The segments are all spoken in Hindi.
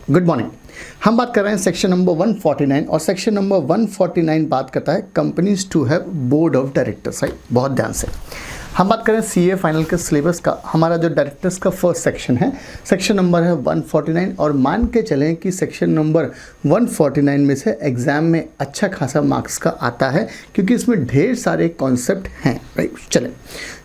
Good morning. हम बात कर रहे हैं सेक्शन नंबर 149 और सेक्शन नंबर 149 बात करता है companies to have board of directors. Right, बहुत ध्यान से हम बात करें सीए फाइनल के सिलेबस का। हमारा जो डायरेक्टर्स का फर्स्ट सेक्शन है, सेक्शन नंबर है 149 और मान के चलें कि सेक्शन नंबर 149 में से एग्जाम में अच्छा खासा मार्क्स का आता है क्योंकि इसमें ढेर सारे कॉन्सेप्ट हैं। राइट, चलें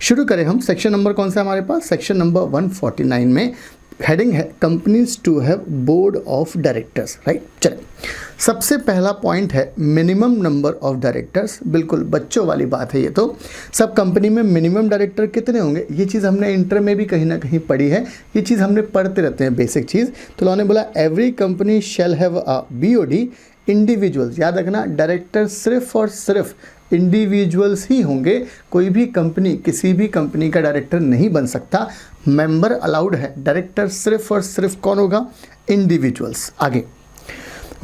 शुरू करें। हम सेक्शन नंबर कौन सा हमारे पास, सेक्शन नंबर 149 में हेडिंग है companies to have board of directors. Right, चलें सबसे पहला पॉइंट है मिनिमम नंबर ऑफ डायरेक्टर्स। बिल्कुल बच्चों वाली बात है ये तो। सब कंपनी में मिनिमम डायरेक्टर कितने होंगे, ये चीज़ हमने इंटर में भी कहीं ना कहीं पढ़ी है, ये चीज़ हमने पढ़ते रहते हैं बेसिक चीज़। तो उन्होंने बोला every company shall have a BOD individuals. याद रखना डायरेक्टर सिर्फ और सिर्फ इंडिविजुअल्स ही होंगे, कोई भी कंपनी किसी भी कंपनी का डायरेक्टर नहीं बन सकता। मेंबर अलाउड है, डायरेक्टर सिर्फ और सिर्फ कौन होगा, इंडिविजुअल्स। आगे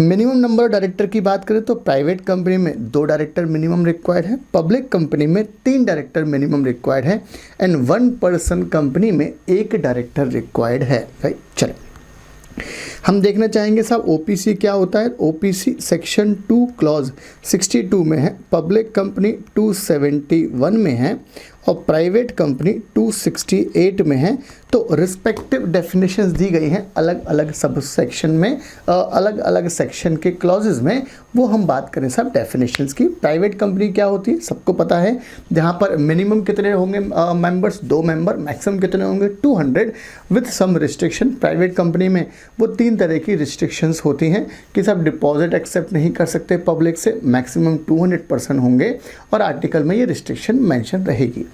मिनिमम नंबर डायरेक्टर की बात करें तो प्राइवेट कंपनी में 2 डायरेक्टर मिनिमम रिक्वायर्ड है, पब्लिक कंपनी में 3 डायरेक्टर मिनिमम रिक्वायर्ड है एंड 1 पर्सन कंपनी में 1 डायरेक्टर रिक्वायर्ड है। राइट, चलें हम देखना चाहेंगे साहब ओपीसी क्या होता है। ओपीसी सेक्शन 2 क्लॉज 62 में है, पब्लिक कंपनी 271 में है और प्राइवेट कंपनी 268 में है। तो रिस्पेक्टिव डेफिनेशंस दी गई हैं अलग अलग सब सेक्शन में, अलग अलग सेक्शन के क्लॉजेज में। वो हम बात करें सब डेफिनेशंस की। प्राइवेट कंपनी क्या होती है सबको पता है, जहाँ पर मिनिमम कितने होंगे मेंबर्स, 2 मेंबर, मैक्सिमम कितने होंगे 200 with some restriction. Private company में वो 3 तरह की रिस्ट्रिक्शंस होती हैं कि सब डिपॉजिट एक्सेप्ट नहीं कर सकते पब्लिक से, मैक्सिमम 200% होंगे और आर्टिकल में ये रिस्ट्रिक्शन मेंशन रहेगी।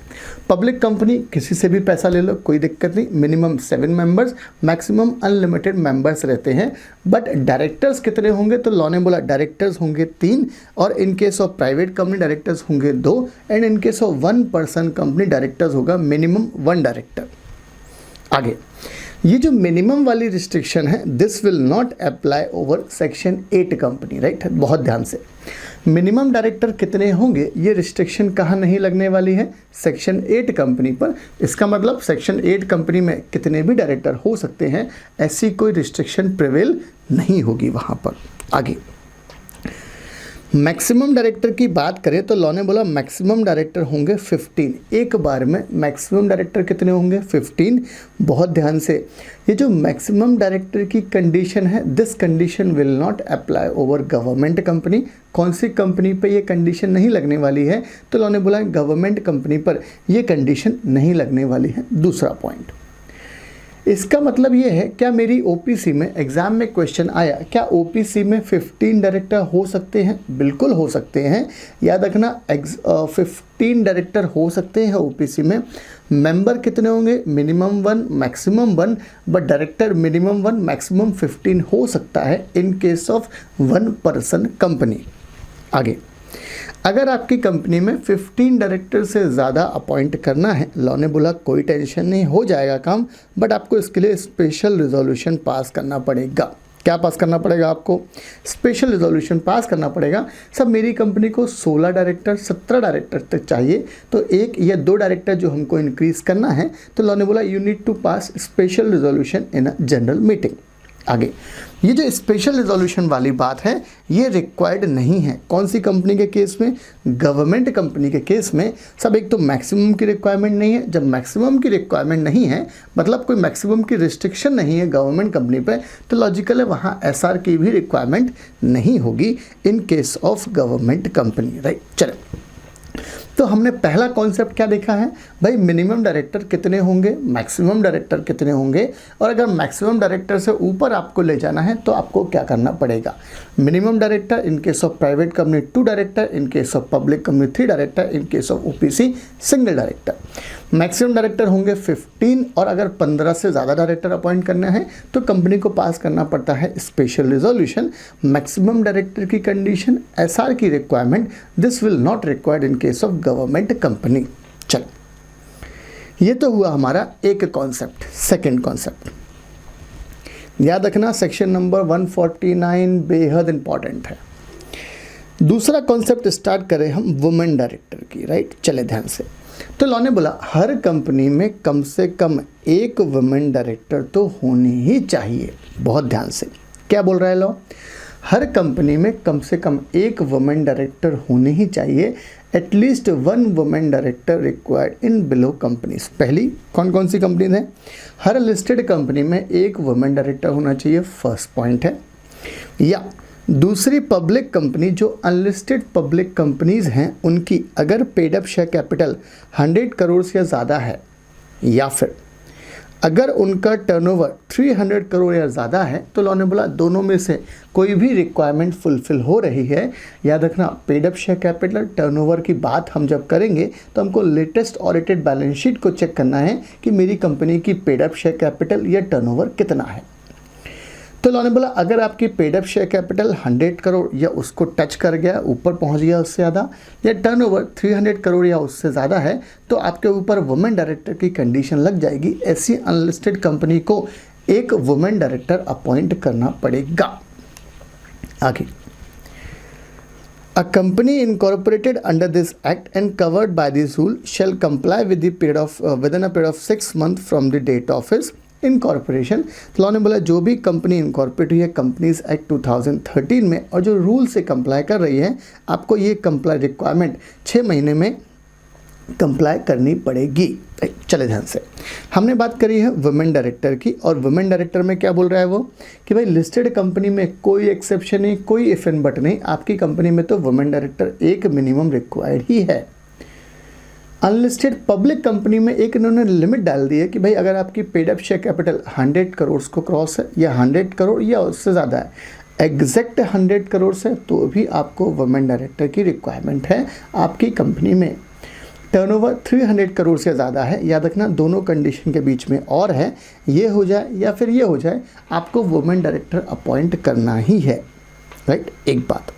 पब्लिक कंपनी किसी से भी पैसा ले लो कोई दिक्कत नहीं, minimum 7 members, maximum unlimited members रहते हैं। बट डायरेक्टर्स कितने होंगे, तो लॉ ने बोला डायरेक्टर्स होंगे 3 और इन case of private company directors होंगे 2 and in case of 1 person company directors होगा मिनिमम 1 डायरेक्टर। आगे ये जो मिनिमम वाली रिस्ट्रिक्शन है this will not apply over section 8 company. Right, बहुत ध्यान से मिनिमम डायरेक्टर कितने होंगे ये रिस्ट्रिक्शन कहाँ नहीं लगने वाली है, सेक्शन 8 कंपनी पर। इसका मतलब सेक्शन 8 कंपनी में कितने भी डायरेक्टर हो सकते हैं, ऐसी कोई रिस्ट्रिक्शन प्रिवेल नहीं होगी वहाँ पर। आगे मैक्सिमम डायरेक्टर की बात करें तो लॉ ने बोला मैक्सिमम डायरेक्टर होंगे 15। एक बार में मैक्सिमम डायरेक्टर कितने होंगे 15। बहुत ध्यान से ये जो मैक्सिमम डायरेक्टर की कंडीशन है this condition will not apply over government company. कौन सी कंपनी पे ये कंडीशन नहीं लगने वाली है, तो लॉ ने बोला गवर्नमेंट कंपनी पर ये कंडीशन नहीं लगने वाली है। दूसरा पॉइंट, इसका मतलब ये है क्या मेरी ओपीसी में एग्जाम में क्वेश्चन आया क्या ओपीसी में 15 डायरेक्टर हो सकते हैं, बिल्कुल हो सकते हैं। याद रखना 15 डायरेक्टर हो सकते हैं ओपीसी में। मेंबर कितने होंगे, minimum 1 maximum 1, but director minimum 1 maximum 15 हो सकता है in case of 1 person company. आगे अगर आपकी कंपनी में 15 डायरेक्टर से ज़्यादा अपॉइंट करना है, लॉ ने बोला कोई टेंशन नहीं, हो जाएगा काम, बट आपको इसके लिए स्पेशल रिजोल्यूशन पास करना पड़ेगा। क्या पास करना पड़ेगा आपको, स्पेशल रिजोल्यूशन पास करना पड़ेगा। सब मेरी कंपनी को 16 डायरेक्टर 17 डायरेक्टर तक चाहिए, तो 1 या 2 डायरेक्टर जो हमको इंक्रीज़ करना है, तो लॉ ने बोला you need to pass special resolution in a general meeting. आगे ये जो स्पेशल रिजोल्यूशन वाली बात है ये रिक्वायर्ड नहीं है। कौन सी कंपनी के केस में, गवर्नमेंट कंपनी के केस में। सब एक तो मैक्सिमम की रिक्वायरमेंट नहीं है, जब मैक्सिमम की रिक्वायरमेंट नहीं है मतलब कोई मैक्सिमम की रिस्ट्रिक्शन नहीं है गवर्नमेंट कंपनी पे, तो लॉजिकल है वहाँ एसआर की भी रिक्वायरमेंट नहीं होगी इन case of government company. Right, चलो तो हमने पहला कॉन्सेप्ट क्या देखा है भाई, मिनिमम डायरेक्टर कितने होंगे, मैक्सिमम डायरेक्टर कितने होंगे, और अगर मैक्सिमम डायरेक्टर से ऊपर आपको ले जाना है तो आपको क्या करना पड़ेगा। Minimum director in case of private company 2 director, in case of public company 3 director, in case of OPC single director. Maximum director होंगे 15 और अगर 15 से ज़्यादा डायरेक्टर अपॉइंट करना है तो कंपनी को पास करना पड़ता है स्पेशल रिजोल्यूशन। मैक्सिमम डायरेक्टर की कंडीशन, एसआर की requirement, this will not required in case of government company. चल ये तो हुआ हमारा एक कॉन्सेप्ट। सेकंड कॉन्सेप्ट याद रखना सेक्शन नंबर 149 बेहद इंपॉर्टेंट है। दूसरा कॉन्सेप्ट स्टार्ट करें हम वुमेन डायरेक्टर की। राइट, चले ध्यान से। तो लॉ ने बोला हर कंपनी में कम से कम 1 वुमेन डायरेक्टर तो होनी ही चाहिए। बहुत ध्यान से क्या बोल रहा है लॉ? हर कंपनी में कम से कम एक वुमेन डायरेक्टर होनी ही चाहिए, at least one women director required in below companies. पहली कौन कौन सी कंपनीज हैं? हर लिस्टेड कंपनी में एक वुमेन डायरेक्टर होना चाहिए, फर्स्ट पॉइंट है। या दूसरी पब्लिक कंपनी, जो अनलिस्टेड पब्लिक कंपनीज हैं, उनकी अगर paid up share capital 100 crore से ज़्यादा है, या फिर अगर उनका टर्नओवर 300 करोड़ या ज़्यादा है, तो लॉ ने बोला दोनों में से कोई भी रिक्वायरमेंट फुलफिल हो रही है। याद रखना, paid up share capital turnover की बात हम जब करेंगे तो हमको लेटेस्ट ऑडिटेड बैलेंस शीट को चेक करना है कि मेरी कंपनी की पेड अप शेयर कैपिटल या टर्नओवर कितना है। तो लॉ ने बोला अगर आपकी paid up share capital 100 crore या उसको टच कर गया, ऊपर पहुंच गया उससे ज़्यादा, या टर्नओवर 300 करोड़ या उससे ज़्यादा है, तो आपके ऊपर वुमेन डायरेक्टर की कंडीशन लग जाएगी। ऐसी अनलिस्टेड कंपनी को एक वुमेन डायरेक्टर अपॉइंट करना पड़ेगा। आगे, A company incorporated under this act and covered by this rule shall comply with the period of within a period of 6 months from the date of its incorporation. तो लॉ ने बोला जो भी कंपनी इनकॉर्पोरेट हुई है कंपनीज एक्ट 2013 में और जो रूल से कंप्लाई कर रही है, आपको ये कंप्लाई रिक्वायरमेंट 6 महीने में कंप्लाई करनी पड़ेगी। चले ध्यान से, हमने बात करी है वुमेन डायरेक्टर की, और वुमेन डायरेक्टर में क्या बोल रहा है वो कि भाई लिस्टेड कंपनी में कोई एक्सेप्शन नहीं, कोई इफ एंड बट नहीं, आपकी कंपनी में तो वुमेन डायरेक्टर एक मिनिमम रिक्वायर्ड ही है। अनलिस्टेड पब्लिक कंपनी में एक इन्होंने लिमिट डाल दी है कि भाई अगर आपकी paid up share capital 100 crore को क्रॉस है या 100 करोड़ या उससे ज़्यादा है, एग्जैक्ट 100 करोड़ से, तो भी आपको वुमेन डायरेक्टर की रिक्वायरमेंट है। आपकी कंपनी में टर्नओवर 300 करोड़ से ज़्यादा है, याद रखना दोनों कंडीशन के बीच में और है, ये हो जाए या फिर ये हो जाए, आपको वुमेन डायरेक्टर अपॉइंट करना ही है। राइट, एक बात।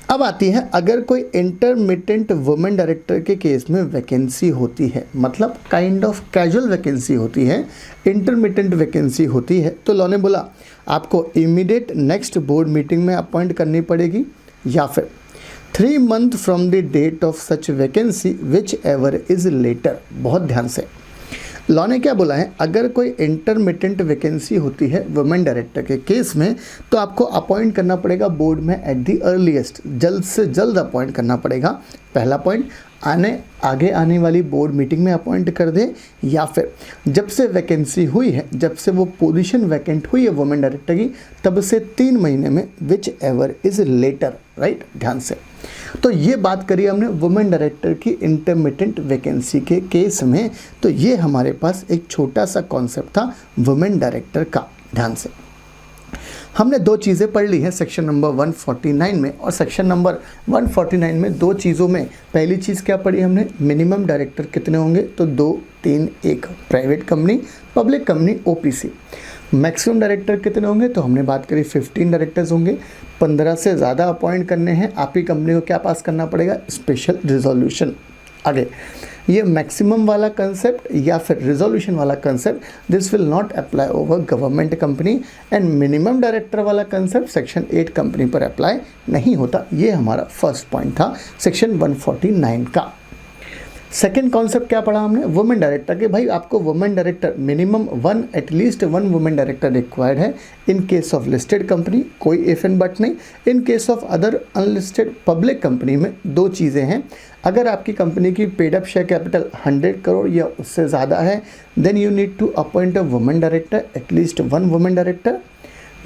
अब आती है अगर कोई इंटरमिटेंट वुमेन डायरेक्टर के केस में वैकेंसी होती है, मतलब काइंड ऑफ कैजुअल वैकेंसी होती है, इंटरमिटेंट वैकेंसी होती है, तो लॉ ने बोला आपको इमीडिएट नेक्स्ट बोर्ड मीटिंग में अपॉइंट करनी पड़ेगी, या फिर 3 month from the date of such vacancy whichever is later. बहुत ध्यान से, लॉ ने क्या बोला है, अगर कोई इंटरमिटेंट वैकेंसी होती है वुमेन डायरेक्टर के केस में, तो आपको अपॉइंट करना पड़ेगा बोर्ड में एट दी अर्लीस्ट, जल्द से जल्द अपॉइंट करना पड़ेगा। पहला पॉइंट, आगे आने वाली बोर्ड मीटिंग में अपॉइंट कर दे, या फिर जब से वैकेंसी हुई है, जब से वो पोजीशन वैकेंट हुई है वुमेन डायरेक्टर की, तब से 3 महीने में, whichever is later. Right, ध्यान से। तो ये बात करी हमने वुमेन डायरेक्टर की इंटरमिटेंट वैकेंसी के केस में। तो ये हमारे पास एक छोटा सा कॉन्सेप्ट था वुमेन डायरेक्टर का। ध्यान से, हमने 2 चीज़ें पढ़ ली हैं सेक्शन नंबर 149 में, और सेक्शन नंबर 149 में 2 चीज़ों में पहली चीज़ क्या पढ़ी हमने, मिनिमम डायरेक्टर कितने होंगे, तो 2, 3, 1 private company, public company, OPC. Maximum director कितने होंगे, तो हमने बात करी 15 डायरेक्टर्स होंगे। 15 से ज़्यादा अपॉइंट करने हैं, आपकी कंपनी को क्या पास करना पड़ेगा, स्पेशल रिजोल्यूशन। आगे, ये मैक्सिमम वाला कंसेप्ट या फिर रिजोल्यूशन वाला concept, this will not apply over government company, and minimum director वाला कंसेप्ट सेक्शन 8 कंपनी पर अप्लाई नहीं होता। ये हमारा फर्स्ट पॉइंट था सेक्शन 149 का। सेकेंड कॉन्सेप्ट क्या पढ़ा हमने, वुमेन डायरेक्टर के, भाई आपको women director minimum at least one women director required है in case of listed company, कोई इफ एंड बट नहीं। In case of other unlisted public company में 2 चीज़ें हैं, अगर आपकी कंपनी की paid up share capital 100 crore या उससे ज़्यादा है, then you need to appoint a women director, at least one women director,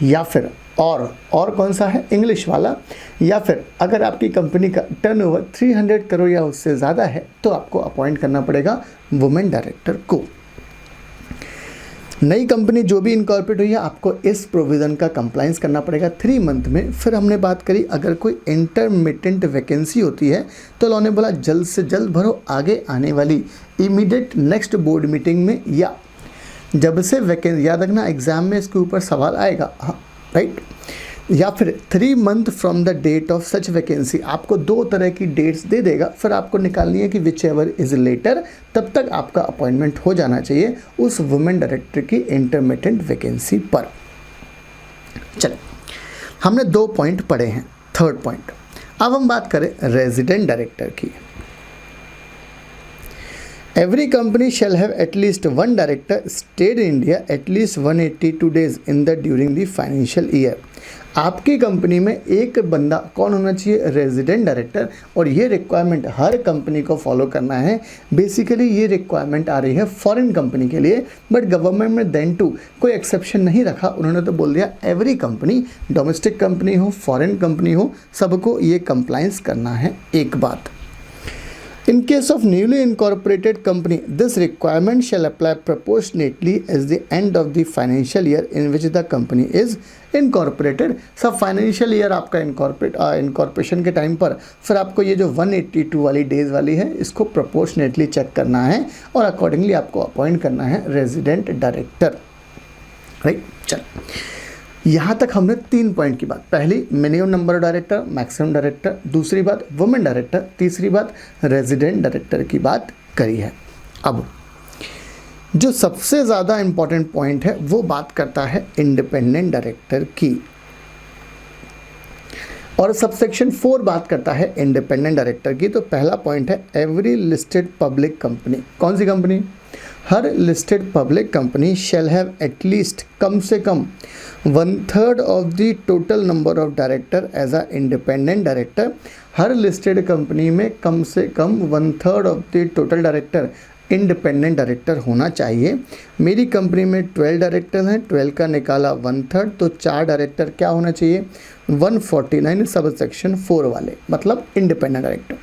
या फिर और कौन सा है, इंग्लिश वाला, या फिर अगर आपकी कंपनी का टर्नओवर 300 करोड़ या उससे ज़्यादा है, तो आपको अपॉइंट करना पड़ेगा वुमेन डायरेक्टर को। नई कंपनी जो भी इनकॉर्पोरेट हुई है, आपको इस प्रोविज़न का कंप्लायंस करना पड़ेगा 3 मंथ में। फिर हमने बात करी अगर कोई इंटरमिटेंट वैकेंसी होती है, तो लॉ ने बोला जल्द से जल्द भरो, आगे आने वाली इमीडिएट नेक्स्ट बोर्ड मीटिंग में, या जब से वैकेंसी, याद रखना एग्जाम में इसके ऊपर सवाल आएगा, हाँ राइट, या फिर 3 month from the date of such vacancy. आपको 2 तरह की डेट्स दे देगा, फिर आपको निकालनी है कि विच एवर इज लेटर, तब तक आपका अपॉइंटमेंट हो जाना चाहिए उस वुमेन डायरेक्टर की इंटरमिटेंट वैकेंसी पर। चलिए, हमने 2 पॉइंट पढ़े हैं। थर्ड पॉइंट, अब हम बात करें रेजिडेंट डायरेक्टर की। Every company shall have at least one director stayed in India at least 182 days in the during the financial year. आपकी कंपनी में एक बंदा कौन होना चाहिए? Resident director. और ये रिक्वायरमेंट हर कंपनी को फॉलो करना है। बेसिकली ये रिक्वायरमेंट आ रही है फॉरेन कंपनी के लिए, बट गवर्नमेंट में देन टू कोई एक्सेप्शन नहीं रखा। उन्होंने तो बोल दिया एवरी कंपनी, डोमेस्टिक कंपनी हो फॉरेन कंपनी हो, सबको ये कंप्लायंस करना है। एक बात, in case of newly incorporated company, this requirement shall apply proportionately as the end of the financial year in which the company is incorporated। सब फाइनेंशियल ईयर आपका इनकॉर्पोरेशन के टाइम पर फिर आपको ये जो 182 वाली डेज वाली है इसको प्रोपोर्शनेटली चेक करना है और अकॉर्डिंगली आपको अपॉइंट करना है रेजिडेंट डायरेक्टर। राइट, चल यहाँ तक हमने 3 पॉइंट की बात, पहली minimum number of director, maximum director, दूसरी बात वुमेन डायरेक्टर, तीसरी बात रेजिडेंट डायरेक्टर की बात करी है। अब जो सबसे ज़्यादा इम्पॉर्टेंट पॉइंट है वो बात करता है इंडिपेंडेंट डायरेक्टर की, और सबसेक्शन 4 बात करता है इंडिपेंडेंट डायरेक्टर की। तो पहला पॉइंट है एवरी लिस्टेड पब्लिक कंपनी, कौन सी कंपनी? हर listed public company shall have at least कम से कम 1/3 of the total number of director as a independent director. हर लिस्टेड कंपनी में कम से कम 1/3 of the total director independent director होना चाहिए। मेरी कंपनी में 12 डायरेक्टर हैं, 12 का निकाला 1/3, तो 4 डायरेक्टर क्या होना चाहिए? 149 सब सेक्शन 4 वाले, मतलब इंडिपेंडेंट डायरेक्टर।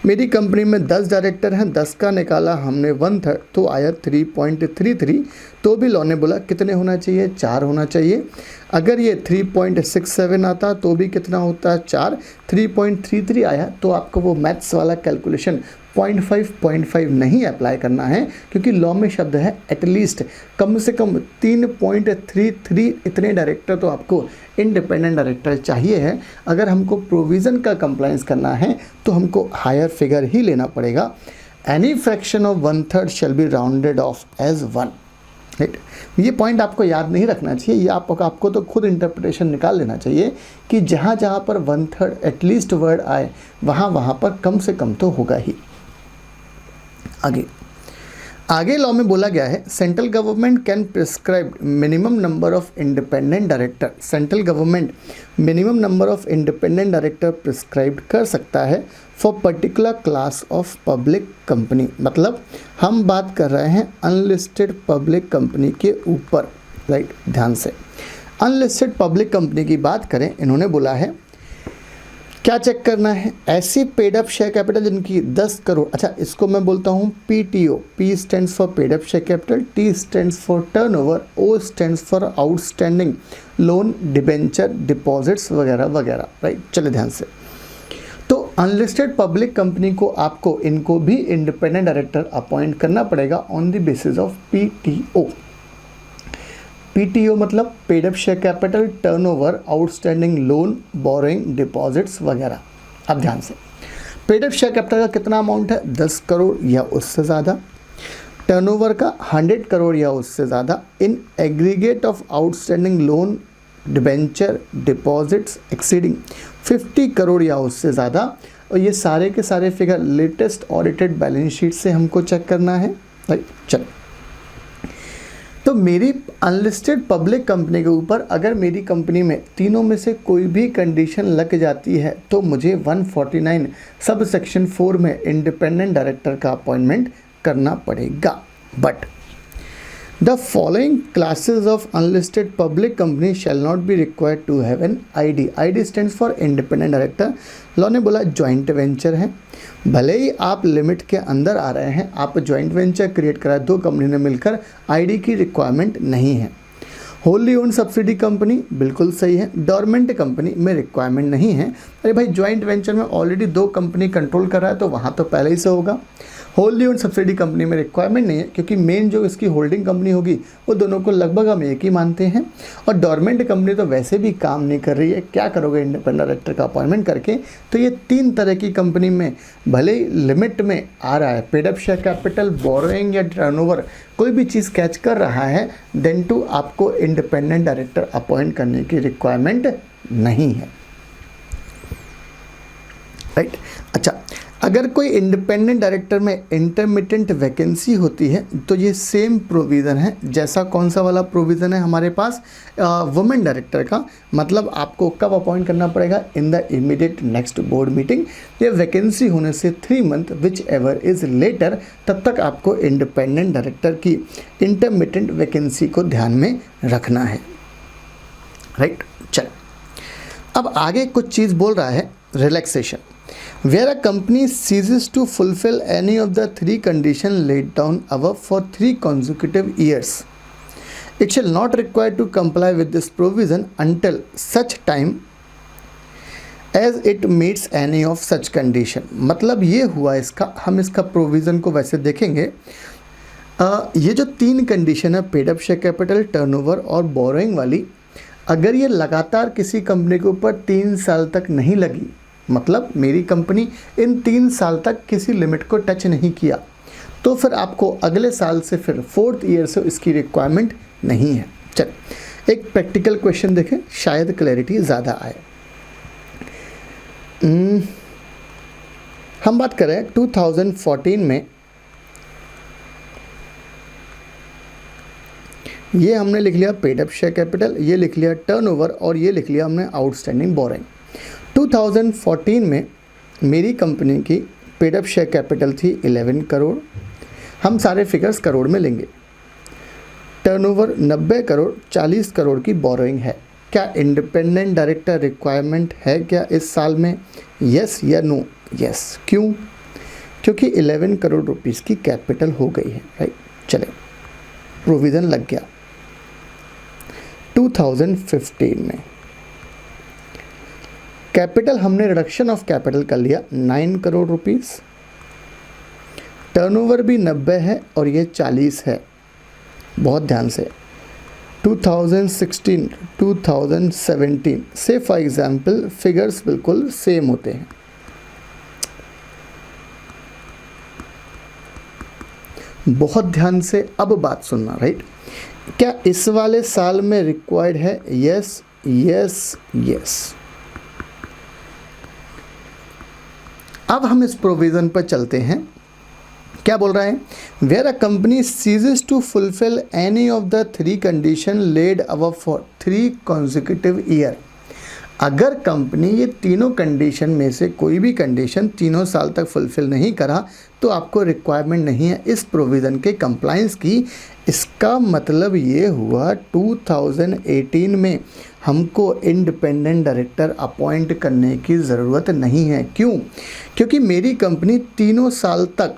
मेरी कंपनी में 10 डायरेक्टर हैं, 10 का निकाला हमने 1/3, तो आया 3.33। तो भी लॉ ने बोला कितने होना चाहिए? 4 होना चाहिए। अगर ये 3.67 आता तो भी कितना होता? 4। 3.33 आया तो आपको वो मैथ्स वाला कैलकुलेशन 0.5 नहीं अप्लाई करना है, क्योंकि लॉ में शब्द है एटलीस्ट, कम से कम 3.33 इतने डायरेक्टर तो आपको इंडिपेंडेंट डायरेक्टर चाहिए है। अगर हमको प्रोविज़न का कंप्लायंस करना है तो हमको हायर फिगर ही लेना पड़ेगा। Any fraction of 1/3 shall be rounded off as 1। Right, ये पॉइंट आपको याद नहीं रखना चाहिए, ये आपको तो खुद इंटरप्रिटेशन निकाल लेना चाहिए कि जहाँ जहाँ पर 1/3 एटलीस्ट वर्ड आए वहाँ पर कम से कम तो होगा ही। आगे लॉ में बोला गया है central government can prescribe minimum number of independent director. Central government minimum number of independent director prescribe कर सकता है for particular class of public company. मतलब हम बात कर रहे हैं अनलिस्टेड पब्लिक कंपनी के ऊपर। राइट, ध्यान से अनलिस्टेड पब्लिक कंपनी की बात करें, इन्होंने बोला है क्या चेक करना है? ऐसी पेड अप शेयर कैपिटल जिनकी 10 करोड़, अच्छा इसको मैं बोलता हूँ PTO, P stands for paid up share capital, T stands for turnover, O stands for outstanding loan, debenture, deposits वगैरह वगैरह। राइट, चले ध्यान से। तो अनलिस्टेड पब्लिक कंपनी को आपको इनको भी इंडिपेंडेंट डायरेक्टर अपॉइंट करना पड़ेगा on the basis of PTO। PTO मतलब paid up share capital, turnover, outstanding loan, borrowing, deposits वगैरह। अब ध्यान से, पेड अप शेयर कैपिटल का कितना अमाउंट है? 10 करोड़ या उससे ज़्यादा। टर्नओवर का 100 करोड़ या उससे ज़्यादा। In aggregate of outstanding loan, debenture, deposits exceeding 50 crore या उससे ज़्यादा। और ये सारे के सारे figure latest audited balance sheet से हमको चेक करना है। राइट, चलो, तो मेरी अनलिस्टेड पब्लिक कंपनी के ऊपर अगर मेरी कंपनी में तीनों में से कोई भी कंडीशन लग जाती है तो मुझे 149 सब सेक्शन 4 में इंडिपेंडेंट डायरेक्टर का अपॉइंटमेंट करना पड़ेगा। But the following classes of unlisted public company shall not be required to have an ID। ID stands for independent director. Law ने बोला जॉइंट वेंचर है, भले ही आप लिमिट के अंदर आ रहे हैं, आप जॉइंट वेंचर क्रिएट करा 2 कंपनी ने मिलकर, ID की रिक्वायरमेंट नहीं है। होली ओन सब्सिडी कंपनी बिल्कुल सही है, डोरमेंट कंपनी में रिक्वायरमेंट नहीं है। अरे भाई जॉइंट वेंचर में ऑलरेडी 2 कंपनी कंट्रोल कर रहा है तो वहाँ तो पहले ही से होगा। होली ओन सब्सिडी कंपनी में रिक्वायरमेंट नहीं है, क्योंकि मेन जो इसकी होल्डिंग कंपनी होगी वो दोनों को लगभग हम एक ही मानते हैं। और डोरमेंट कंपनी तो वैसे भी काम नहीं कर रही है, क्या करोगे इंडिपेंडेंट डायरेक्टर का अपॉइंटमेंट करके। तो ये 3 तरह की कंपनी में भले ही लिमिट में आ रहा है, paid up share capital, borrowing या टर्नओवर, कोई भी चीज़ कैच कर रहा है, देन टू आपको इंडिपेंडेंट डायरेक्टर अपॉइंट करने की रिक्वायरमेंट नहीं है। राइट, अच्छा अगर कोई इंडिपेंडेंट डायरेक्टर में इंटरमिटेंट वैकेंसी होती है तो ये सेम प्रोविज़न है जैसा कौन सा वाला प्रोविज़न है हमारे पास वुमेन डायरेक्टर का। मतलब आपको कब अपॉइंट करना पड़ेगा, in the immediate next board meeting. ये वैकेंसी होने से 3 month whichever is later, तब तक आपको इंडिपेंडेंट डायरेक्टर की इंटरमिटेंट वैकेंसी को ध्यान में रखना है, राइट। चल अब आगे कुछ चीज़ बोल रहा है relaxation. Where a company ceases to fulfill any of the 3 conditions laid down above for 3 consecutive years, it shall not require to comply with this provision until such time as it meets any of such condition। मतलब ये हुआ इसका, हम इसका प्रोविज़न को वैसे देखेंगे। ये जो 3 कंडीशन है, paid up share capital, turnover और बोरोइंग वाली, अगर ये लगातार किसी कंपनी के ऊपर 3 साल तक नहीं लगी, मतलब मेरी कंपनी इन 3 साल तक किसी लिमिट को टच नहीं किया, तो फिर आपको अगले साल से फिर 4th ईयर से इसकी रिक्वायरमेंट नहीं है। चल एक प्रैक्टिकल क्वेश्चन देखें, शायद क्लैरिटी ज़्यादा आए। हम बात करें 2014 में, ये हमने लिख लिया पेड अप शेयर कैपिटल, ये लिख लिया टर्नओवर और ये लिख लिया हमने आउटस्टैंडिंग बोरिंग। 2014 में मेरी कंपनी की पेड अप शेयर कैपिटल थी 11 करोड़, हम सारे फिगर्स करोड़ में लेंगे। टर्नओवर 90 करोड़, 40 करोड़ की बोरोइंग है। क्या इंडिपेंडेंट डायरेक्टर रिक्वायरमेंट है क्या इस साल में, यस या नो? यस। क्यों? क्योंकि 11 करोड़ रुपीस की कैपिटल हो गई है, राइट। चले प्रोविज़न लग गया। 2015 में कैपिटल हमने रिडक्शन ऑफ कैपिटल कर लिया 9 करोड़ रुपीस, टर्नओवर भी 90 है और ये 40 है। बहुत ध्यान से 2016 2017 से फॉर एग्जांपल फिगर्स बिल्कुल सेम होते हैं। बहुत ध्यान से अब बात सुनना, राइट। क्या इस वाले साल में रिक्वायर्ड है? Yes yes yes. अब हम इस प्रोविज़न पर चलते हैं। क्या बोल रहा है? Where a company ceases to fulfil any of the 3 condition laid above for 3 consecutive year. अगर कंपनी ये तीनों कंडीशन में से कोई भी कंडीशन 3 साल तक फुलफिल नहीं करा तो आपको रिक्वायरमेंट नहीं है इस प्रोविज़न के कंप्लायंस की। इसका मतलब ये हुआ 2018 में हमको इंडिपेंडेंट डायरेक्टर अपॉइंट करने की ज़रूरत नहीं है। क्यों? क्योंकि मेरी कंपनी 3 साल तक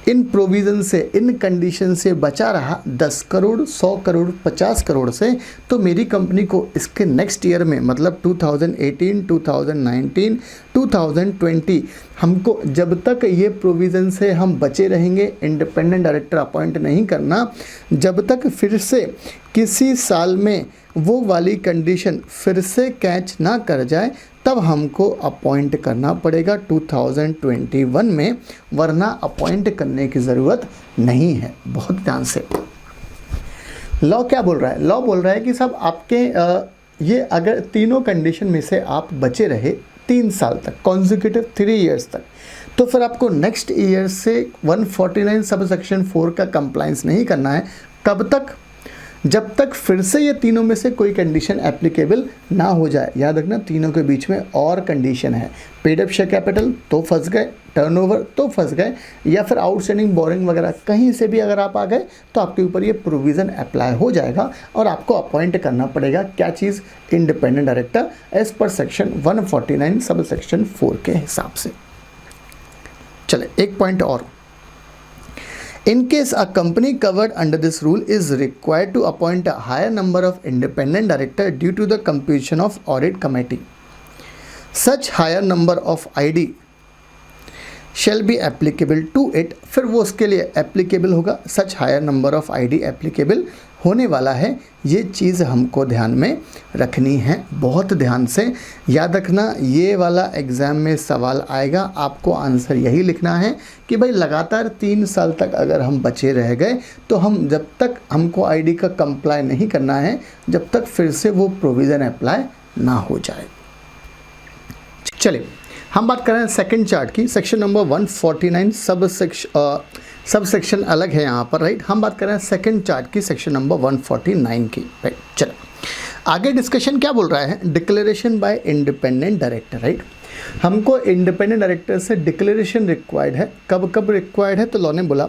इन प्रोविज़न से, इन कंडीशन से बचा रहा 10 करोड़, 100 करोड़, 50 करोड़ से। तो मेरी कंपनी को इसके नेक्स्ट ईयर में, मतलब 2018, 2019, 2020, हमको जब तक ये प्रोविज़न से हम बचे रहेंगे, इंडिपेंडेंट डायरेक्टर अपॉइंट नहीं करना, जब तक फिर से किसी साल में वो वाली कंडीशन फिर से कैच ना कर जाए, तब हमको अपॉइंट करना पड़ेगा 2021 में, वरना अपॉइंट करने की ज़रूरत नहीं है। बहुत ध्यान से। लॉ क्या बोल रहा है? लॉ बोल रहा है कि साहब आपके ये अगर तीनों कंडीशन में से आप बचे रहे 3 साल तक, कॉन्जिक्यूटिव 3 ईयर्स तक, तो फिर आपको नेक्स्ट ईयर से 149 सब सेक्शन 4 का कंप्लायंस नहीं करना है। कब तक? जब तक फिर से ये तीनों में से कोई कंडीशन एप्लीकेबल ना हो जाए। याद रखना, तीनों के बीच में और कंडीशन है। पेड अप शेयर कैपिटल तो फंस गए, टर्नओवर तो फंस गए, या फिर आउटस्टैंडिंग बोरिंग वगैरह कहीं से भी अगर आप आ गए तो आपके ऊपर ये प्रोविज़न अप्लाई हो जाएगा और आपको अपॉइंट करना पड़ेगा क्या चीज़? Independent director as per section 149 sub section 4 के हिसाब से। चले एक पॉइंट और। In case a company covered under this rule is required to appoint a higher number of independent director due to the composition of audit committee, such higher number of ID shall be applicable to it। फिर वो उसके लिए applicable होगा, such higher number of ID applicable होने वाला है। ये चीज़ हमको ध्यान में रखनी है, बहुत ध्यान से याद रखना। ये वाला एग्ज़ाम में सवाल आएगा, आपको आंसर यही लिखना है कि भाई लगातार 3 साल तक अगर हम बचे रह गए तो हम, जब तक हमको आईडी का कंप्लाई नहीं करना है, जब तक फिर से वो प्रोविज़न अप्लाई ना हो जाए। चलिए हम बात कर रहे हैं सेकंड चार्ट की, सेक्शन नंबर 149 सब सेक्शन अलग है यहाँ पर, राइट। हम बात कर रहे हैं सेकंड चार्ट की, सेक्शन नंबर 149 की, राइट। चलो आगे डिस्कशन क्या बोल रहा है, declaration bye independent director, right. हमको इंडिपेंडेंट डायरेक्टर से डिक्लेरेशन रिक्वायर्ड है। कब कब रिक्वायर्ड है, तो लॉ ने बोला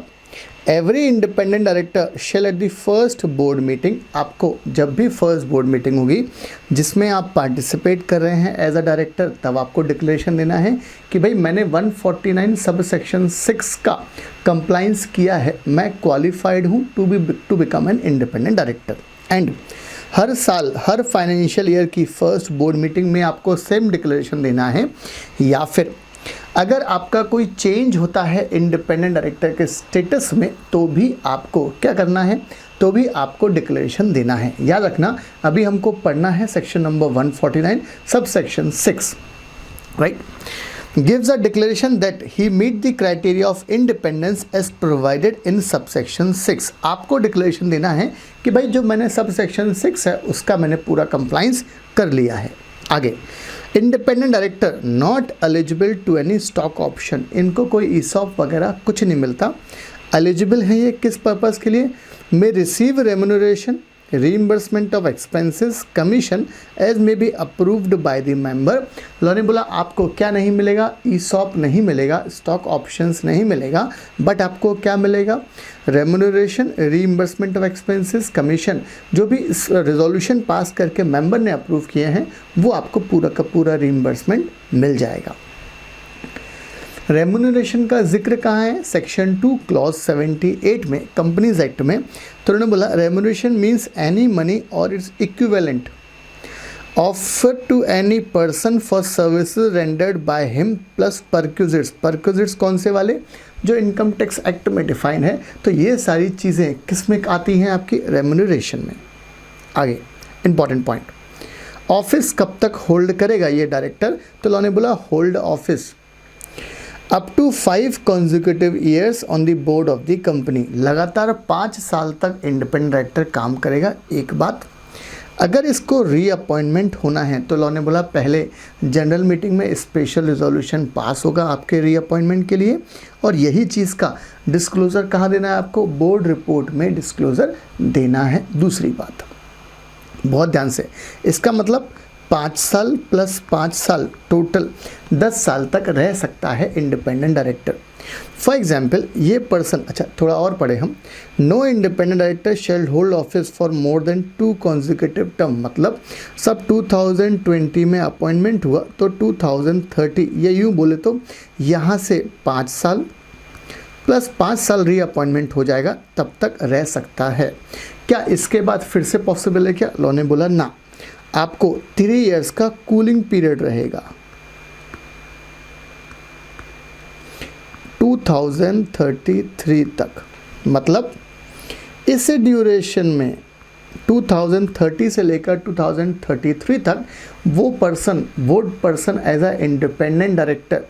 every independent director shell at the first board meeting, आपको जब भी फर्स्ट बोर्ड मीटिंग होगी जिसमें आप पार्टिसिपेट कर रहे हैं एज अ डायरेक्टर, तब आपको डिक्लेरेशन देना है कि भाई मैंने 149 सब सेक्शन 6 का कंप्लाइंस किया है, मैं क्वालिफाइड हूँ to become an independent director. And हर साल, हर फाइनेंशियल ईयर की फर्स्ट बोर्ड मीटिंग में आपको सेम डिक्लेरेशन देना है, या फिर अगर आपका कोई चेंज होता है इंडिपेंडेंट डायरेक्टर के स्टेटस में तो भी आपको क्या करना है, तो भी आपको डिक्लेरेशन देना है। याद रखना अभी हमको पढ़ना है section number 149 sub section 6, right. gives a declaration that he meet the criteria of independence as provided in subsection 6। आपको डिक्लेरेशन देना है कि भाई जो मैंने सबसेक्शन 6 है उसका मैंने पूरा कंप्लाइंस कर लिया है। आगे, independent director not eligible to any stock option, इनको कोई ईसॉप वगैरह कुछ नहीं मिलता। एलिजिबल है ये किस पर्पज़ के लिए, may receive remuneration, reimbursement of expenses, commission as may be approved by the member. Law ने बोला आपको क्या नहीं मिलेगा, ईसॉप नहीं मिलेगा, स्टॉक ऑप्शंस नहीं मिलेगा, बट आपको क्या मिलेगा, remuneration, reimbursement of expenses, commission, जो भी रेजोल्यूशन पास करके मेंबर ने अप्रूव किए हैं वो आपको पूरा का पूरा रीइंबर्समेंट मिल जाएगा। रेम्यूनरेशन का जिक्र कहाँ है, सेक्शन 2 क्लॉज 78 में कंपनीज एक्ट में। तो उन्होंने बोला remuneration means any money or its equivalent offer to any person for services rendered by him plus perquisites. Perquisites कौन से वाले, जो इनकम टैक्स एक्ट में डिफाइन है। तो ये सारी चीज़ें किस में आती हैं, आपकी रेम्यूनरेशन में। आगे इंपॉर्टेंट पॉइंट, ऑफिस कब तक होल्ड करेगा ये डायरेक्टर, तो लॉ ने बोला hold office up to 5 consecutive years on the board of the company. लगातार 5 साल तक इंडिपेंडेंट डायरेक्टर काम करेगा। एक बात, अगर इसको रीअपॉइंटमेंट होना है तो लॉ ने बोला पहले जनरल मीटिंग में स्पेशल रिजोल्यूशन पास होगा आपके रीअपॉइंटमेंट के लिए, और यही चीज़ का डिस्क्लोज़र कहाँ देना है आपको, बोर्ड रिपोर्ट में डिस्क्लोज़र देना है। दूसरी बात बहुत ध्यान से, इसका मतलब 5 साल प्लस 5 साल टोटल 10 साल तक रह सकता है इंडिपेंडेंट डायरेक्टर। फॉर एग्जाम्पल ये पर्सन, अच्छा थोड़ा और पढ़े हम, no independent director shall hold office for more than 2 consecutive term, मतलब सब 2020 में अपॉइंटमेंट हुआ तो 2030, ये यूँ बोले तो यहाँ से 5 साल प्लस 5 साल रीअपॉइंटमेंट हो जाएगा, तब तक रह सकता है। क्या इसके बाद फिर से पॉसिबल है क्या, लॉ ने बोला ना, आपको 3 years का कूलिंग पीरियड रहेगा 2033 तक। मतलब इस ड्यूरेशन में 2030 से लेकर 2033 तक वो person as a independent director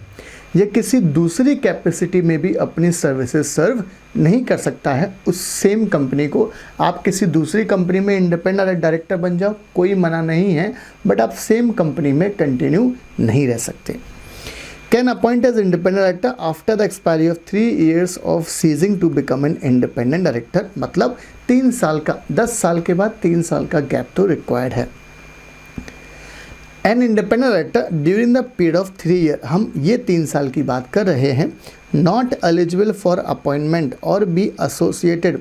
या किसी दूसरी कैपेसिटी में भी अपनी सर्विसेज सर्व नहीं कर सकता है। उस सेम कंपनी को आप किसी दूसरी कंपनी में इंडिपेंडेंट डायरेक्टर बन जाओ, कोई मना नहीं है, बट आप सेम कंपनी में कंटिन्यू नहीं रह सकते। Can appoint as independent director after the expiry of 3 years of ceasing to become an independent director, मतलब 3 साल का, 10 साल के बाद 3 साल का गैप तो रिक्वायर्ड है। N independent director during the period of 3 years, हम ये 3 साल की बात कर रहे हैं, नॉट एलिजिबल फॉर अपॉइंटमेंट और be associated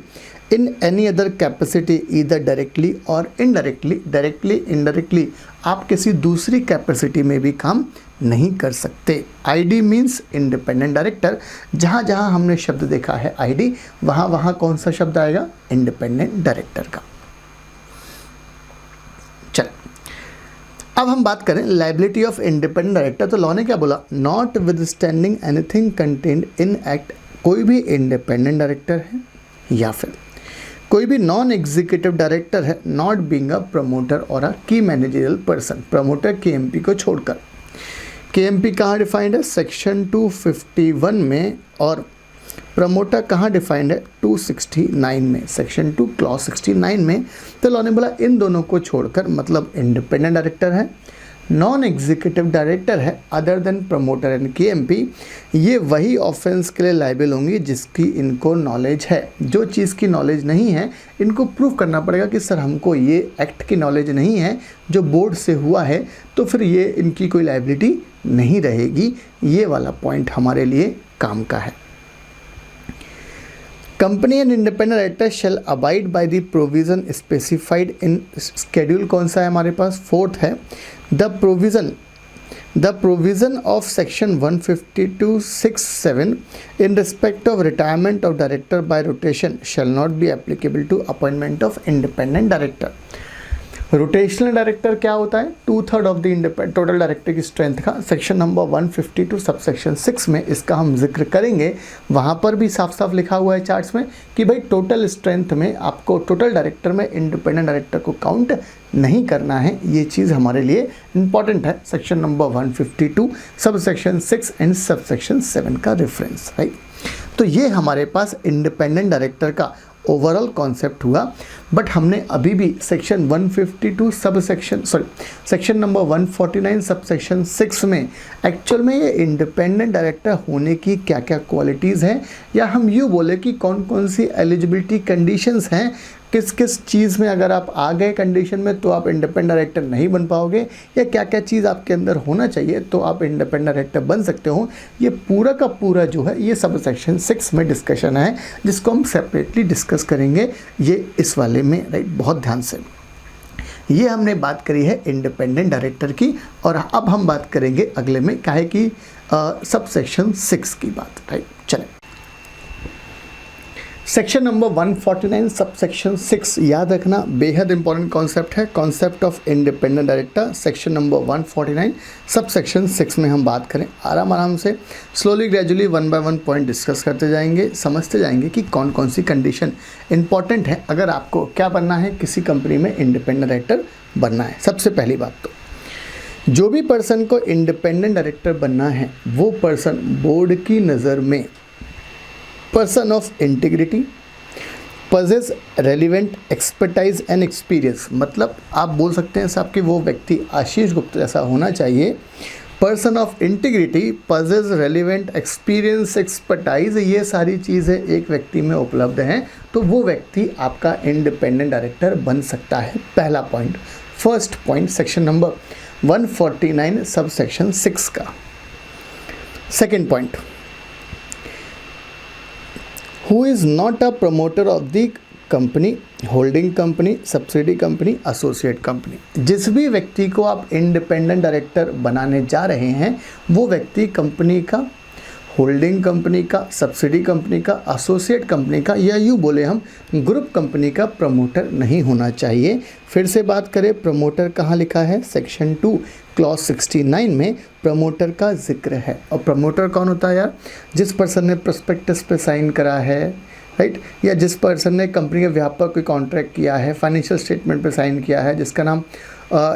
in any other capacity either directly और इनडायरेक्टली। डायरेक्टली इनडायरेक्टली आप किसी दूसरी कैपेसिटी में भी काम नहीं कर सकते। आईडी मीन्स इंडिपेंडेंट डायरेक्टर, जहाँ जहाँ हमने शब्द देखा है आईडी, वहाँ वहाँ कौन सा शब्द आएगा, इंडिपेंडेंट डायरेक्टर का। चल अब हम बात करें लाइबिलिटी ऑफ इंडिपेंडेंट डायरेक्टर। तो लॉ ने क्या बोला, not withstanding anything contained in act, कोई भी इंडिपेंडेंट डायरेक्टर है या फिर कोई भी नॉन एग्जीक्यूटिव डायरेक्टर है, नॉट बीइंग अ प्रमोटर और अ की मैनेजरियल पर्सन, प्रमोटर केएमपी को छोड़कर। केएमपी कहाँ डिफाइंड है, सेक्शन 251 में, और प्रमोटर कहाँ डिफाइंड है, 269 में, सेक्शन 2 क्लॉज 69 में। तो लॉ ने बोला इन दोनों को छोड़कर, मतलब इंडिपेंडेंट डायरेक्टर है, नॉन एग्जीक्यूटिव डायरेक्टर है other than promoter and KMP, ये वही ऑफेंस के लिए लायबल होंगी जिसकी इनको नॉलेज है। जो चीज़ की नॉलेज नहीं है इनको प्रूव करना पड़ेगा कि सर हमको ये एक्ट की नॉलेज नहीं है जो बोर्ड से हुआ है, तो फिर ये इनकी कोई लायबिलिटी नहीं रहेगी। ये वाला पॉइंट हमारे लिए काम का है। Company and independent director shell abide by the provision specified in schedule, कौन सा है हमारे पास, 4th है। The provision of section 152(6)(7 in respect of retirement of director by rotation shall not be applicable to appointment of independent director। Rotational director क्या होता है, 2/3 ऑफ द टोटल डायरेक्टर की स्ट्रेंथ का। सेक्शन नंबर 152 सबसेक्शन 6 में इसका हम जिक्र करेंगे। वहाँ पर भी साफ साफ लिखा हुआ है चार्ट्स में कि भाई टोटल स्ट्रेंथ में आपको टोटल डायरेक्टर में इंडिपेंडेंट डायरेक्टर को काउंट नहीं करना है। ये चीज़ हमारे लिए इंपॉर्टेंट है। Section number 152 subsection 6 and subsection 7 का रेफरेंस, राइट। तो ये हमारे पास इंडिपेंडेंट डायरेक्टर का ओवरऑल कॉन्सेप्ट हुआ। बट हमने अभी भी सेक्शन 152 सेक्शन नंबर 149 सबसेक्शन 6 में एक्चुअल में ये इंडिपेंडेंट डायरेक्टर होने की क्या क्या क्वालिटीज़ हैं, या हम यूँ बोले कि कौन कौन सी एलिजिबिलिटी कंडीशंस हैं, किस किस चीज़ में अगर आप आ गए कंडीशन में तो आप इंडिपेंडेंट डायरेक्टर नहीं बन पाओगे, या क्या क्या चीज़ आपके अंदर होना चाहिए तो आप इंडिपेंडेंट डायरेक्टर बन सकते हो। ये पूरा का पूरा जो है ये सब सेक्शन 6 में डिस्कशन है, जिसको हम सेपरेटली डिस्कस करेंगे ये इस वाले में, राइट। बहुत ध्यान से ये हमने बात करी है इंडिपेंडेंट डायरेक्टर की, और अब हम बात करेंगे अगले में काहे की सब सेक्शन 6 की बात, राइट। चलें, सेक्शन नंबर 149 सबसेक्शन 6 याद रखना, बेहद इंपॉर्टेंट कॉन्सेप्ट है, concept of independent director. Section number 149 subsection 6 में हम बात करें आराम से, slowly gradually 1 by 1 point discuss करते जाएंगे, समझते जाएंगे कि कौन कौन सी कंडीशन इंपॉर्टेंट है अगर आपको क्या बनना है, किसी कंपनी में इंडिपेंडेंट डायरेक्टर बनना है। सबसे पहली बात तो जो भी पर्सन को इंडिपेंडेंट डायरेक्टर बनना है वो पर्सन बोर्ड की नज़र में person of integrity, possess relevant expertise and experience, मतलब आप बोल सकते हैं साहब कि वो व्यक्ति आशीष गुप्ता जैसा होना चाहिए। Person of integrity, possess relevant experience, expertise, ये सारी चीज़ें एक व्यक्ति में उपलब्ध हैं तो वो व्यक्ति आपका इंडिपेंडेंट डायरेक्टर बन सकता है। पहला point, first point section number 149 sub section 6 का। Second point, who is not a promoter of the company, holding company, subsidy company, associate company. जिस भी व्यक्ति को आप इंडिपेंडेंट डायरेक्टर बनाने जा रहे हैं वो व्यक्ति कंपनी का, होल्डिंग कंपनी का, सब्सिडी कंपनी का, एसोसिएट कंपनी का, या यूँ बोले हम ग्रुप कंपनी का प्रमोटर नहीं होना चाहिए। फिर से बात करें, प्रमोटर कहाँ लिखा है, सेक्शन 2 क्लॉज 69 में प्रमोटर का जिक्र है। और प्रमोटर कौन होता है यार, जिस पर्सन ने प्रोस्पेक्टस पे साइन करा है, राइट, या जिस पर्सन ने कंपनी के व्यापार कोई कॉन्ट्रैक्ट किया है, फाइनेंशियल स्टेटमेंट पे साइन किया है, जिसका नाम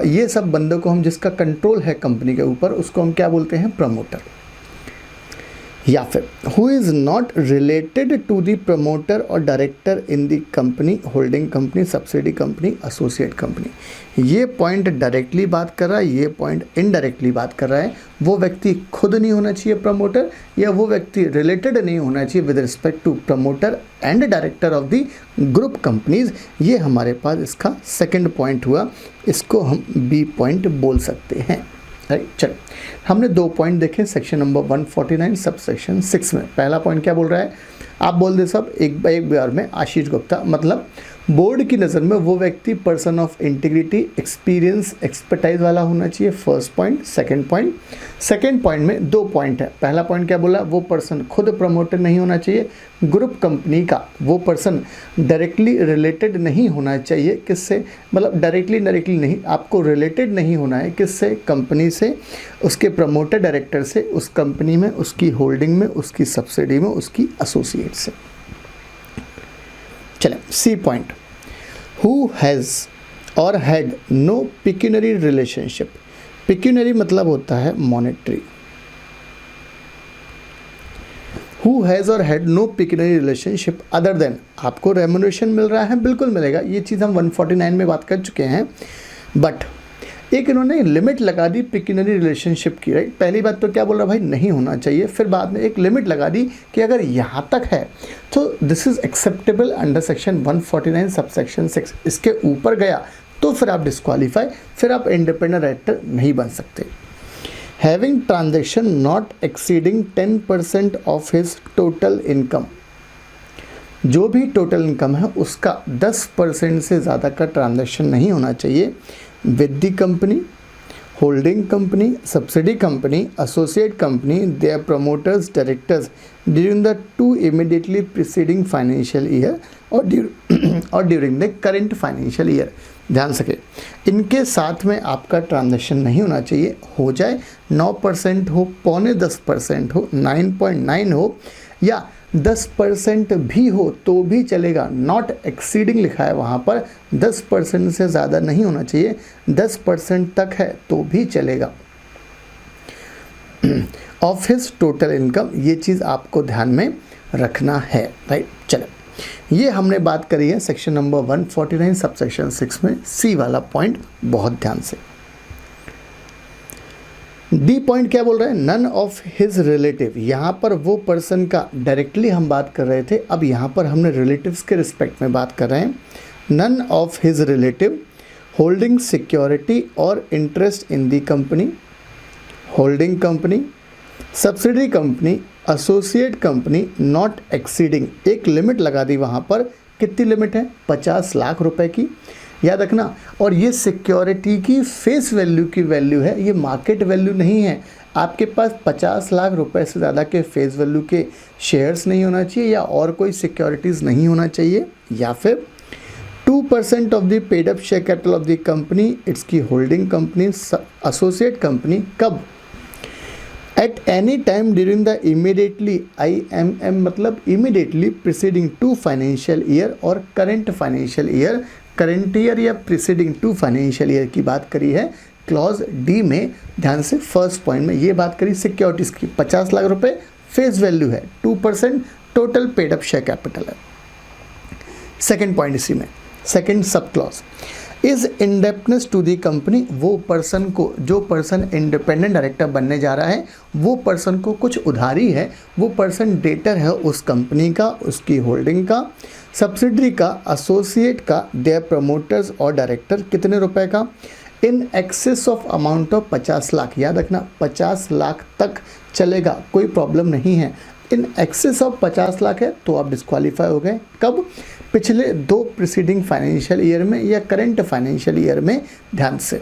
ये सब बंदों को हम, जिसका कंट्रोल है कंपनी के ऊपर, उसको हम क्या बोलते हैं, प्रमोटर। या फिर who is not related to the promoter और director in the company, holding company, subsidy company, associate company. ये पॉइंट डायरेक्टली बात कर रहा है, ये पॉइंट इनडायरेक्टली बात कर रहा है। वो व्यक्ति खुद नहीं होना चाहिए प्रमोटर, या वो व्यक्ति रिलेटेड नहीं होना चाहिए with respect to promoter and director of the group companies. ये हमारे पास इसका सेकेंड पॉइंट हुआ, इसको हम बी पॉइंट बोल सकते हैं, राइट। चलो, हमने 2 पॉइंट देखे सेक्शन नंबर 149 सब सेक्शन 6 में। पहला पॉइंट क्या बोल रहा है, आप बोल दे सब एक बार में, आशीष गुप्ता, मतलब बोर्ड की नज़र में वो व्यक्ति person of integrity, experience, expertise वाला होना चाहिए। First point. सेकंड पॉइंट में 2 पॉइंट है। पहला पॉइंट क्या बोला, वो पर्सन खुद प्रमोटर नहीं होना चाहिए ग्रुप कंपनी का, वो पर्सन डायरेक्टली रिलेटेड नहीं होना चाहिए, किससे, मतलब डायरेक्टली नहीं, आपको रिलेटेड नहीं होना है, किससे, कंपनी से, उसके प्रमोटर डायरेक्टर से, उस कंपनी में, उसकी होल्डिंग में, उसकी सब्सिडी में, उसकी एसोसिएट से। चलें, C point, who has or had no pecuniary relationship. Pecuniary मतलब होता है monetary. Who has or had no pecuniary relationship other than, आपको रेम्युनरेशन मिल रहा है, बिल्कुल मिलेगा, ये चीज़ हम 149 में बात कर चुके हैं। बट एक इन्होंने लिमिट लगा दी पिक्यूनरी रिलेशनशिप की, राइट। पहली बात तो क्या बोल रहा भाई, नहीं होना चाहिए, फिर बाद में एक लिमिट लगा दी कि अगर यहाँ तक है तो this is acceptable under section 149 subsection 6, इसके ऊपर गया तो फिर आप डिस्क्वालीफाई, फिर आप इंडिपेंडेंट डायरेक्टर नहीं बन सकते। Having transaction not exceeding 10% of his total income, जो भी टोटल इनकम है उसका 10% से ज़्यादा का ट्रांजैक्शन नहीं होना चाहिए with the company, holding company, subsidy company, associate company, their promoters, directors during the 2 immediately preceding financial year और during the current financial year. ध्यान सके, इनके साथ में आपका ट्रांजैक्शन नहीं होना चाहिए, हो जाए 9% हो, 9.25% हो, 9.9 हो या 10% भी हो तो भी चलेगा। नॉट एक्सीडिंग लिखा है वहाँ पर, 10% से ज़्यादा नहीं होना चाहिए, 10% तक है तो भी चलेगा। ऑफ हिज टोटल इनकम, ये चीज़ आपको ध्यान में रखना है, राइट। चलो, ये हमने बात करी है सेक्शन नंबर 149 सबसेक्शन 6 में सी वाला पॉइंट, बहुत ध्यान से। डी पॉइंट क्या बोल रहा है, नन ऑफ हिज रिलेटिव, यहाँ पर वो पर्सन का डायरेक्टली हम बात कर रहे थे, अब यहाँ पर हमने रिलेटिव्स के रिस्पेक्ट में बात कर रहे हैं। None of his relative holding security और interest in the company, holding company, subsidiary company, associate company not exceeding, एक लिमिट लगा दी वहाँ पर, कितनी लिमिट है, 50 लाख रुपए की, याद रखना। और ये सिक्योरिटी की फेस वैल्यू की वैल्यू है, ये मार्केट वैल्यू नहीं है। आपके पास 50 लाख रुपए से ज़्यादा के फेस वैल्यू के शेयर्स नहीं होना चाहिए या और कोई सिक्योरिटीज़ नहीं होना चाहिए, या फिर 2% of the paid up share capital of the company, it's की होल्डिंग कंपनी, एसोसिएट कंपनी, कब, at any time during the immediately, IMM मतलब इमीडिएटली प्रीसीडिंग 2 फाइनेंशियल ईयर और current financial year, current year या प्रीसीडिंग 2 फाइनेंशियल ईयर की बात करी है क्लॉज डी में। ध्यान से फर्स्ट पॉइंट में ये बात करी सिक्योरिटीज़ की, 50 लाख रुपए फेस वैल्यू है, 2% total paid up share capital है। सेकंड पॉइंट इसी में, second sub clause, is indebtedness to the company, वो पर्सन को, जो पर्सन इंडिपेंडेंट डायरेक्टर बनने जा रहा है वो पर्सन को कुछ उधारी है, वो पर्सन डेटर है उस कंपनी का, उसकी होल्डिंग का, सब्सिडरी का, एसोसिएट का, देयर प्रमोटर्स और डायरेक्टर, कितने रुपए का, in excess of amount of 50 lakh, याद रखना 50 लाख तक चलेगा, कोई प्रॉब्लम नहीं है। इन एक्सेस ऑफ 50 लाख है तो आप डिस्क्वालीफाई हो गए, कब, पिछले 2 प्रीसीडिंग फाइनेंशियल ईयर में या करेंट फाइनेंशियल ईयर में। ध्यान से,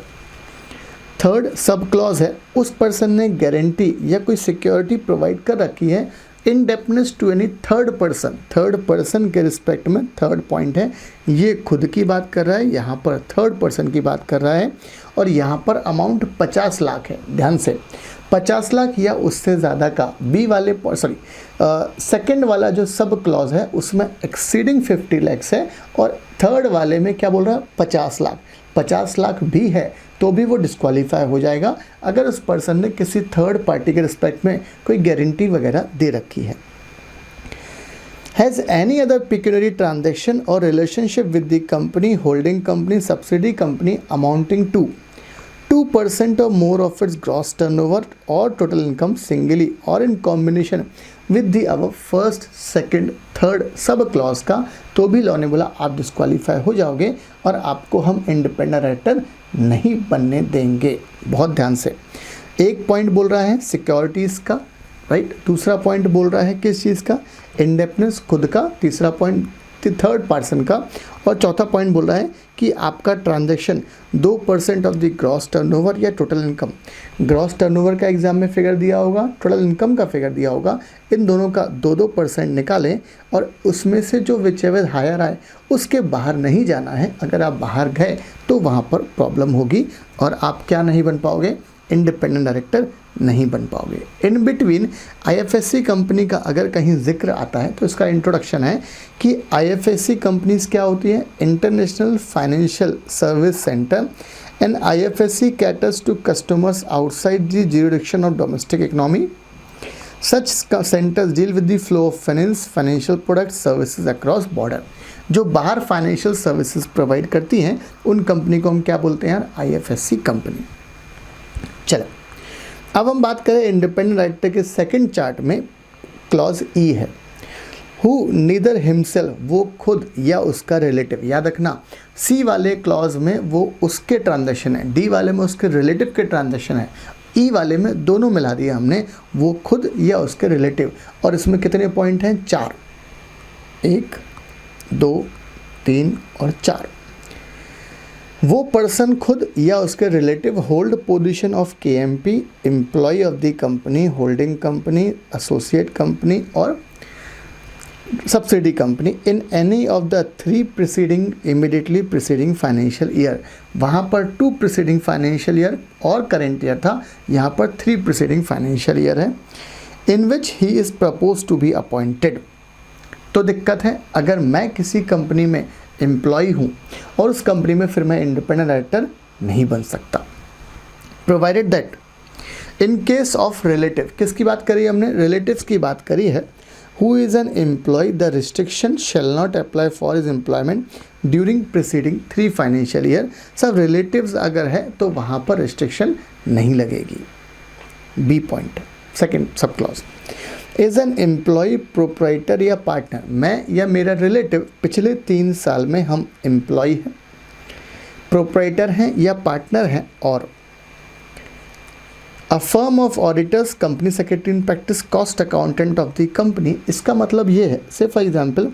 थर्ड सब क्लॉज है, उस पर्सन ने गारंटी या कोई सिक्योरिटी प्रोवाइड कर रखी है, indebtedness to any third person, third person के रिस्पेक्ट में थर्ड पॉइंट है, ये खुद की बात कर रहा है, यहाँ पर थर्ड पर्सन की बात कर रहा है और यहाँ पर अमाउंट 50 लाख है। ध्यान से, 50 लाख या उससे ज़्यादा का बी वाले सेकंड वाला जो सब क्लॉज है उसमें एक्सीडिंग 50 लैक्स है और थर्ड वाले में क्या बोल रहा है 50 लाख, 50 लाख भी है तो भी वो डिस्क्वालीफाई हो जाएगा अगर उस पर्सन ने किसी थर्ड पार्टी के रिस्पेक्ट में कोई गारंटी वगैरह दे रखी है। Has any other pecuniary transaction or relationship with the company, holding company, subsidiary company amounting to 2% or more of its gross turnover or total income singly or in combination with the above first, second, third sub clause का, तो भी लॉ ने बोला आप डिस्क्वालीफाई हो जाओगे और आपको हम इंडिपेंडेंट डायरेक्टर नहीं बनने देंगे। बहुत ध्यान से, एक पॉइंट बोल रहा है सिक्योरिटीज़ का, राइट, दूसरा पॉइंट बोल रहा है किस चीज़ का, इंडेप्टनेस खुद का, तीसरा पॉइंट थर्ड पर्सन का और चौथा पॉइंट बोल रहा है कि आपका transaction 2% of the gross turnover या टोटल इनकम, ग्रॉस टर्नओवर का एग्जाम में फिगर दिया होगा, टोटल इनकम का फिगर दिया होगा, इन दोनों का 2% निकालें और उसमें से जो विचेवर हायर आए उसके बाहर नहीं जाना है। अगर आप बाहर गए तो वहाँ पर प्रॉब्लम होगी और आप क्या नहीं बन पाओगे, इंडिपेंडेंट डायरेक्टर नहीं बन पाओगे। इन बिटवीन IFSC कंपनी का अगर कहीं जिक्र आता है तो इसका इंट्रोडक्शन है कि IFSC कंपनीज क्या होती है, international financial service centre, and IFSC caters to customers outside the jurisdiction of domestic economy. Such centers deal with the flow of finance, financial products, services across border. जो बाहर फाइनेंशियल सर्विसेज प्रोवाइड करती हैं उन कंपनी को हम क्या बोलते हैं यार, IFSC कंपनी। चलो अब हम बात करें इंडिपेंडेंट डायरेक्टर के सेकंड चार्ट में क्लॉज ई है, हु नीदर हिमसेल्फ, वो खुद या उसका रिलेटिव। याद रखना सी वाले क्लॉज में वो उसके ट्रांजैक्शन है, डी वाले में उसके रिलेटिव के ट्रांजैक्शन है, ई वाले में दोनों मिला दिया हमने, वो खुद या उसके रिलेटिव। और इसमें कितने पॉइंट हैं, 4, 1 2 3 और 4। वो पर्सन खुद या उसके relative hold position of KMP, employ of the company, holding company, associate company और subsidy company in any of the 3 preceding immediately preceding financial year. वहाँ पर 2 प्रीसीडिंग फाइनेंशियल ईयर और करेंट ईयर था, यहाँ पर 3 प्रीसीडिंग फाइनेंशियल ईयर है। In which he is propose to be appointed. तो दिक्कत है, अगर मैं किसी कंपनी में एम्प्लॉय हूँ और उस कंपनी में फिर मैं इंडिपेंडेंट डायरेक्टर नहीं बन सकता, provided that in case of relative. किसकी बात करी हमने, रिलेटिव्स की बात करी है। Who is an employee, the restriction shall not apply for his employment during preceding 3 financial year। सब रिलेटिव्स अगर है तो वहाँ पर रिस्ट्रिक्शन नहीं लगेगी। B point second sub clause, is an employee proprietor या पार्टनर। मैं या मेरा रिलेटिव पिछले 3 साल में हम एम्प्लॉय हैं, प्रोप्राइटर हैं या पार्टनर हैं, और a firm of auditors, company secretary in practice, cost accountant of the company. इसका मतलब ये है, से फॉर एग्जांपल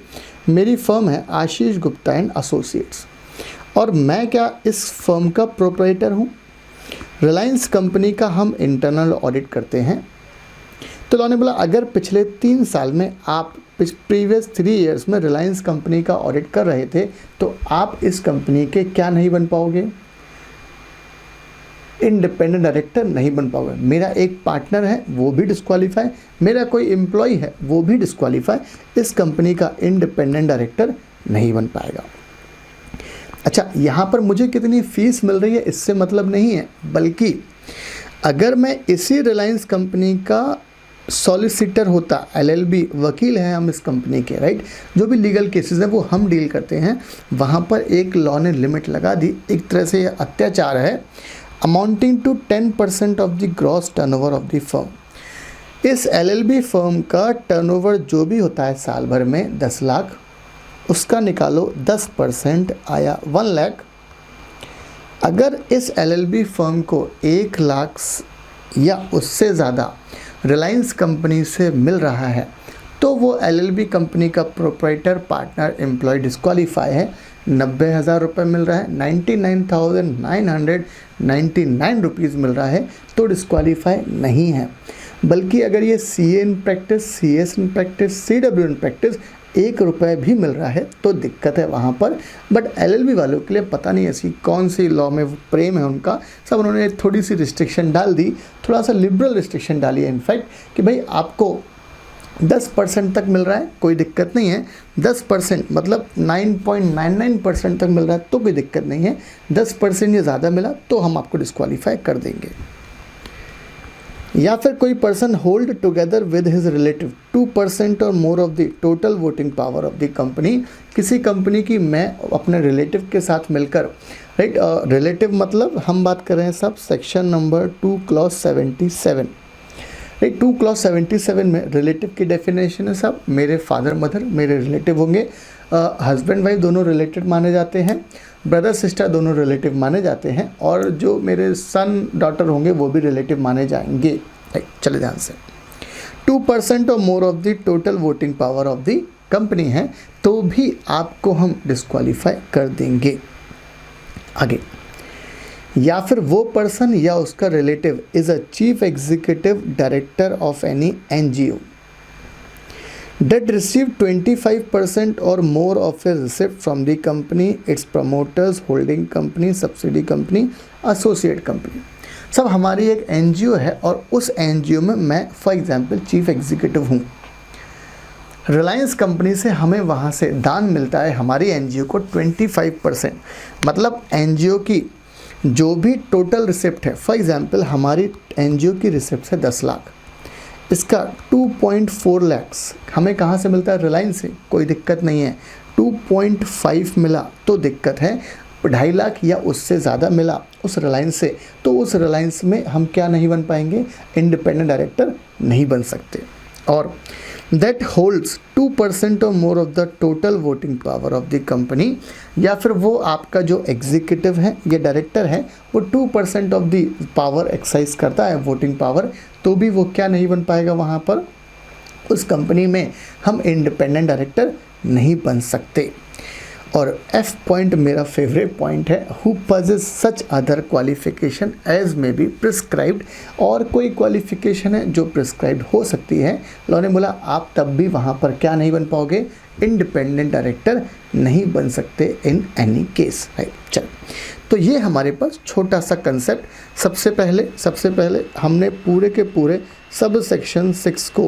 मेरी फर्म है आशीष गुप्ता एंड एसोसिएट्स और मैं क्या इस फर्म का प्रोप्राइटर हूँ। रिलायंस कंपनी का हम इंटरनल ऑडिट करते हैं। तो लॉ ने बोला अगर पिछले 3 साल में आप प्रीवियस 3 ईयर्स में रिलायंस कंपनी का ऑडिट कर रहे थे तो आप इस कंपनी के क्या नहीं बन पाओगे, इंडिपेंडेंट डायरेक्टर नहीं बन पाओगे। मेरा एक पार्टनर है वो भी डिस्क्वालीफाई, मेरा कोई एम्प्लॉय है वो भी डिस्क्वालीफाई, इस कंपनी का इंडिपेंडेंट डायरेक्टर नहीं बन पाएगा। अच्छा, यहाँ पर मुझे कितनी फीस मिल रही है इससे मतलब नहीं है, बल्कि अगर मैं इसी रिलायंस कंपनी का सॉलिसिटर होता, LLB वकील हैं हम इस कंपनी के, राइट, जो भी लीगल केसेस हैं वो हम डील करते हैं, वहाँ पर एक लॉ ने लिमिट लगा दी। एक तरह से यह अत्याचार है, amounting to 10% of the gross turnover of the firm. इस LLB फर्म का टर्नओवर जो भी होता है साल भर में 10 लाख, उसका निकालो 10% आया 1 लाख। अगर इस LLB फर्म को 1 लाख या उससे ज़्यादा रिलायंस कंपनी से मिल रहा है तो वो LLB कंपनी का प्रोप्राइटर, पार्टनर, एम्प्लॉय डिस्क्वालीफाई है। 90,000 रुपये मिल रहा है, 99,999 रुपीज़ मिल रहा है तो डिस्क्वालीफाई नहीं है। बल्कि अगर ये CA in practice, CS in practice, CW in practice 1 रुपये भी मिल रहा है तो दिक्कत है वहाँ पर। बट LLB वालों के लिए पता नहीं ऐसी कौन सी लॉ में प्रेम है उनका, सब उन्होंने थोड़ी सी रिस्ट्रिक्शन डाल दी, थोड़ा सा लिबरल रिस्ट्रिक्शन डाली है इनफैक्ट, कि भाई आपको 10% तक मिल रहा है कोई दिक्कत नहीं है, 10% मतलब 9.99% तक मिल रहा है तो कोई दिक्कत नहीं है, 10% या ज़्यादा मिला तो हम आपको डिस्क्वालीफाई कर देंगे। या फिर कोई person hold together with his relative 2% और more of the total voting power of the company. किसी कंपनी की मैं अपने रिलेटिव के साथ मिलकर, राइट, रिलेटिव मतलब हम बात कर रहे हैं sub section number 2 clause 77, right, 2 clause 77 में रिलेटिव की डेफिनेशन है सब, मेरे फादर मदर मेरे रिलेटिव होंगे, हस्बैंड वाइफ दोनों रिलेटेड माने जाते हैं, ब्रदर सिस्टर दोनों रिलेटिव माने जाते हैं, और जो मेरे सन डॉटर होंगे वो भी रिलेटिव माने जाएंगे। राइट, चले ध्यान से, 2% और more of the total voting power of the company है तो भी आपको हम डिस्क्वालीफाई कर देंगे। आगे, या फिर वो पर्सन या उसका relative is a chief executive director of any NGO that received 25% or more of a receipt from the company, its promoters, holding company, subsidy company, associate company। सब हमारी एक NGO है और उस NGO में मैं फॉर एग्जांपल चीफ एग्जीक्यूटिव हूँ। रिलायंस कंपनी से हमें वहाँ से दान मिलता है हमारी NGO को 25%, मतलब NGO की जो भी टोटल रिसिप्ट है, फॉर एग्जांपल हमारी NGO की रिसिप्ट है 10 लाख, इसका 2.4 लाख हमें कहाँ से मिलता है, रिलायंस से, कोई दिक्कत नहीं है। 2.5 मिला तो दिक्कत है, 2.5 लाख या उससे ज़्यादा मिला उस रिलायंस से, तो उस रिलायंस में हम क्या नहीं बन पाएंगे, इंडिपेंडेंट डायरेक्टर नहीं बन सकते। और दैट होल्ड्स 2% और more of the total voting power of the company, या फिर वो आपका जो एग्जीक्यूटिव है या डायरेक्टर है वो 2% ऑफ द पावर एक्सरसाइज करता है, वोटिंग पावर, तो भी वो क्या नहीं बन पाएगा, वहाँ पर उस कंपनी में हम इंडिपेंडेंट डायरेक्टर नहीं बन सकते। और F पॉइंट मेरा फेवरेट पॉइंट है, who possess such other qualification as may be prescribed, और कोई क्वालिफिकेशन है जो प्रिस्क्राइब्ड हो सकती है, लॉ ने बोला आप तब भी वहाँ पर क्या नहीं बन पाओगे, इंडिपेंडेंट डायरेक्टर नहीं बन सकते इन एनी केस, राइट। चल, तो ये हमारे पास छोटा सा कंसेप्ट। सबसे पहले हमने पूरे के पूरे सब सेक्शन 6 को,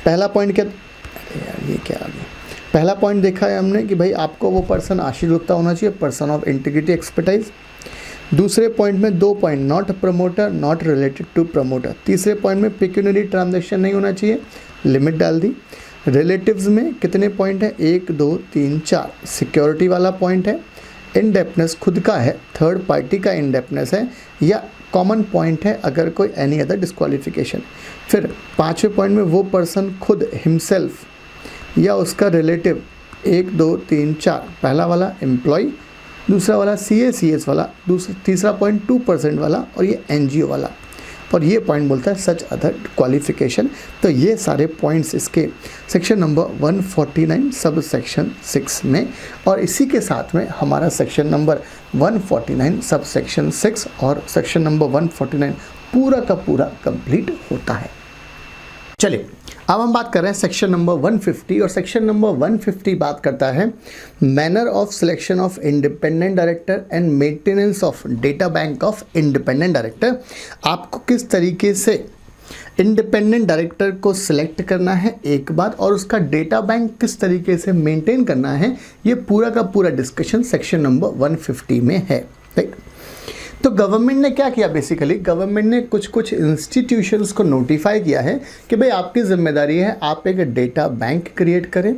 पहला पॉइंट क्या, यार ये क्या आ गया, पहला पॉइंट देखा है हमने कि भाई आपको वो पर्सन आशीष गुप्ता होना चाहिए, पर्सन ऑफ इंटीग्रिटी एक्सपर्टाइज। दूसरे पॉइंट में 2 point, not promoter, not related to promoter. तीसरे पॉइंट में पिक्यूनरी ट्रांजैक्शन नहीं होना चाहिए, लिमिट डाल दी। रिलेटिव्स में कितने पॉइंट है, 1 2 3 4, सिक्योरिटी वाला पॉइंट है। इनडेप्टनेस खुद का है, थर्ड पार्टी का इनडेप्टनेस है, या कॉमन पॉइंट है अगर कोई एनी अदर डिस्क्वालिफिकेशन। फिर पाँचवें पॉइंट में वो पर्सन खुद हिमसेल्फ या उसका रिलेटिव, 1 2 3 4, पहला वाला एम्प्लॉय, दूसरा वाला CA/CS वाला, तीसरा पॉइंट 2% वाला, और ये NGO वाला, और ये पॉइंट बोलता है सच अदर क्वालिफिकेशन। तो ये सारे पॉइंट्स इसके सेक्शन नंबर 149 सब सेक्शन 6 में, और इसी के साथ में हमारा सेक्शन नंबर 149 सब सेक्शन 6 और सेक्शन नंबर 149 पूरा का पूरा कंप्लीट होता है। चलिए अब हम बात कर रहे हैं सेक्शन नंबर 150, और सेक्शन नंबर 150 बात करता है manner of selection of independent director and maintenance of data bank of independent director. आपको किस तरीके से इंडिपेंडेंट डायरेक्टर को सिलेक्ट करना है एक बात, और उसका डेटा बैंक किस तरीके से मेंटेन करना है, ये पूरा का पूरा डिस्कशन सेक्शन नंबर 150 में है, राइट। तो गवर्नमेंट ने क्या किया, बेसिकली गवर्नमेंट ने कुछ इंस्टीट्यूशंस को नोटिफाई किया है कि भाई आपकी जिम्मेदारी है आप एक डेटा बैंक क्रिएट करें।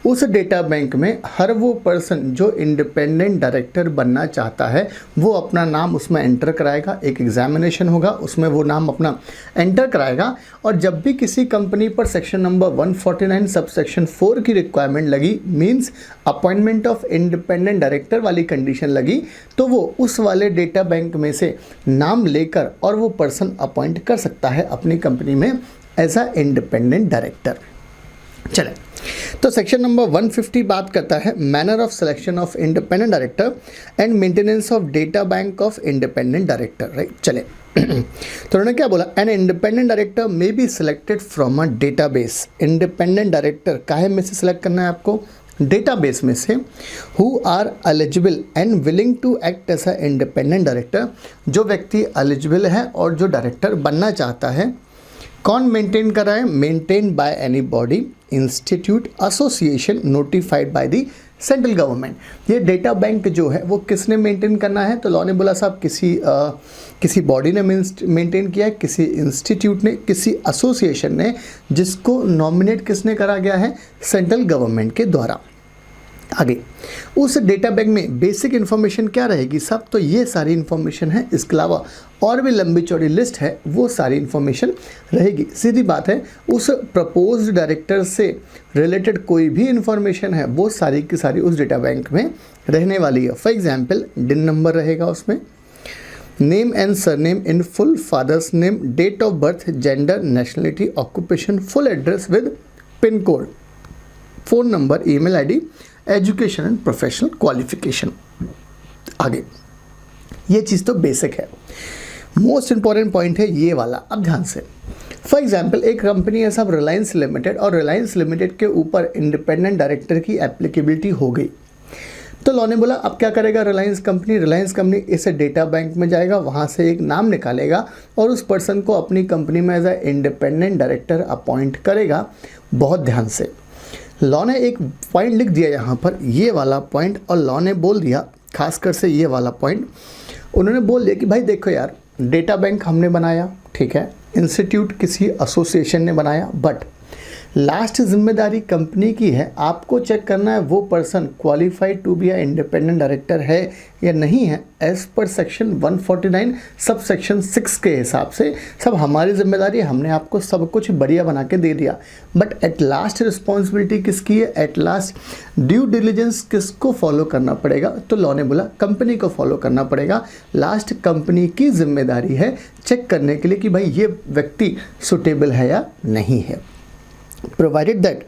उस डेटा बैंक में हर वो पर्सन जो इंडिपेंडेंट डायरेक्टर बनना चाहता है वो अपना नाम उसमें एंटर कराएगा, एक एग्जामिनेशन होगा उसमें वो नाम अपना एंटर कराएगा, और जब भी किसी कंपनी पर सेक्शन नंबर 149 सब सेक्शन 4 की रिक्वायरमेंट लगी, means appointment of independent director वाली कंडीशन लगी, तो वो उस वाले डेटा बैंक में से नाम लेकर और वो पर्सन अपॉइंट कर सकता है अपनी कंपनी में एज अ इंडिपेंडेंट डायरेक्टर। चले, तो सेक्शन नंबर 150 बात करता है manner of selection of independent director and maintenance of data bank of independent director, right. चले, तो उन्होंने क्या बोला, N independent director may be selected from a database. Independent director काहे में से सिलेक्ट करना है आपको, डेटाबेस में से, who are eligible and willing to act as a independent director, जो व्यक्ति एलिजिबल है और जो डायरेक्टर बनना चाहता है। कौन मेंटेन कर रहा है, maintain by any body, institute, association notified by the central government. ये डेटा बैंक जो है वो किसने मेंटेन करना है, तो लॉ ने बोला साहब किसी बॉडी ने मेंटेन किया है, किसी इंस्टीट्यूट ने, किसी एसोसिएशन ने, जिसको नॉमिनेट किसने करा गया है, सेंट्रल गवर्नमेंट के द्वारा। आगे उस डेटा बैंक में बेसिक इन्फॉर्मेशन क्या रहेगी सब, तो ये सारी इन्फॉर्मेशन है, इसके अलावा और भी लंबी चौड़ी लिस्ट है, वो सारी इन्फॉर्मेशन रहेगी। सीधी बात है, उस प्रपोज्ड डायरेक्टर से रिलेटेड कोई भी इन्फॉर्मेशन है वो सारी की सारी उस डेटा बैंक में रहने वाली है। फॉर एग्जाम्पल डिन नंबर रहेगा उसमें, name and surname in full, father's name, date of birth, gender, nationality, occupation, full address with pin code, phone number, email ID, education and professional qualification. आगे ये चीज़ तो बेसिक है, मोस्ट इंपॉर्टेंट पॉइंट है ये वाला, अब ध्यान से। फॉर एग्जाम्पल एक कंपनी है सब रिलायंस लिमिटेड, और रिलायंस लिमिटेड के ऊपर इंडिपेंडेंट डायरेक्टर की एप्लीकेबिलिटी हो गई, तो लॉ ने बोला अब क्या करेगा रिलायंस कंपनी इस डेटा बैंक में जाएगा, वहाँ से एक नाम निकालेगा और उस पर्सन को अपनी कंपनी में as a independent director appoint करेगा। बहुत ध्यान से, लॉ ने एक पॉइंट लिख दिया यहाँ पर, ये वाला पॉइंट, और लॉ ने बोल दिया खासकर से ये वाला पॉइंट, उन्होंने बोल दिया कि भाई देखो यार, डेटा बैंक हमने बनाया, ठीक है, इंस्टीट्यूट किसी एसोसिएशन ने बनाया, बट लास्ट जिम्मेदारी कंपनी की है, आपको चेक करना है वो person qualified to be a independent director है या नहीं है। As per section 149 sub section 6 के हिसाब से सब हमारी जिम्मेदारी, हमने आपको सब कुछ बढ़िया बना के दे दिया। बट एट लास्ट रिस्पॉन्सिबिलिटी किसकी है, एट लास्ट ड्यू डिलीजेंस किसको फॉलो करना पड़ेगा, तो लॉ ने बोला कंपनी को फॉलो करना पड़ेगा। लास्ट कंपनी की जिम्मेदारी है चेक करने के लिए कि भाई ये व्यक्ति सुटेबल है या नहीं है। Provided that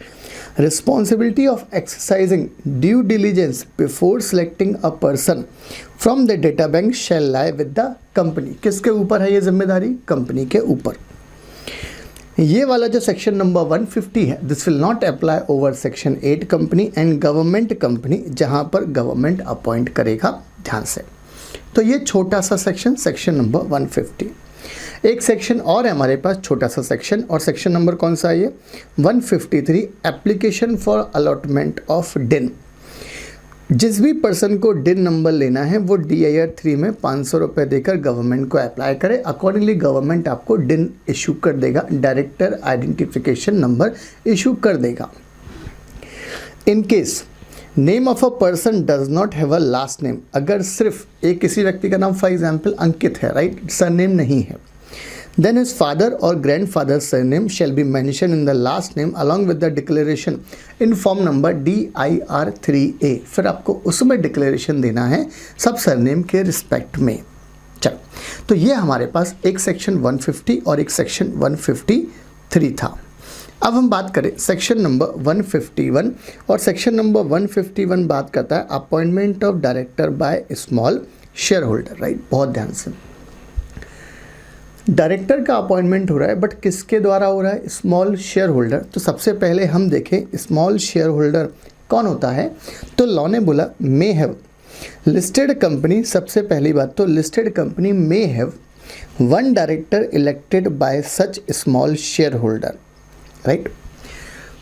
responsibility of exercising due diligence before selecting a person from the data bank shall lie with the company। किसके ऊपर है ये जिम्मेदारी, कंपनी के ऊपर। ये वाला जो सेक्शन नंबर 150 है, this will not apply over section 8 company and government company, जहां पर गवर्नमेंट अपॉइंट करेगा, ध्यान से। तो ये छोटा सा सेक्शन नंबर 150। एक सेक्शन और है हमारे पास, छोटा सा सेक्शन, और सेक्शन नंबर कौन सा है ये, 153, एप्लीकेशन फॉर अलॉटमेंट ऑफ डिन। जिस भी पर्सन को डिन नंबर लेना है वो DIR 3 में 500 रुपये देकर गवर्नमेंट को अप्लाई करे। अकॉर्डिंगली गवर्नमेंट आपको डिन इशू कर देगा, डायरेक्टर आइडेंटिफिकेशन नंबर इशू कर देगा। In case name of a person does not have a last name, अगर सिर्फ एक किसी व्यक्ति का नाम फॉर एग्जाम्पल अंकित है, राइट, सरनेम नहीं है, then his father or grandfather's surname shall be mentioned in the last name along with the declaration in form number DIR 3A। फिर आपको उसमें डिक्लेरेशन देना है सब सरनेम के रिस्पेक्ट में। चल, तो ये हमारे पास एक सेक्शन 150 और एक सेक्शन 153 था। अब हम बात करें सेक्शन नंबर 151, और सेक्शन नंबर 151 बात करता है appointment of director by small share holder, right. बहुत ध्यान से, डायरेक्टर का अपॉइंटमेंट हो रहा है, बट किसके द्वारा हो रहा है, स्मॉल शेयर होल्डर। तो सबसे पहले हम देखें स्मॉल शेयर होल्डर कौन होता है, तो लॉ ने बोला मे हैव लिस्टेड कंपनी। सबसे पहली बात तो listed company may have one director elected by such small share holder, right.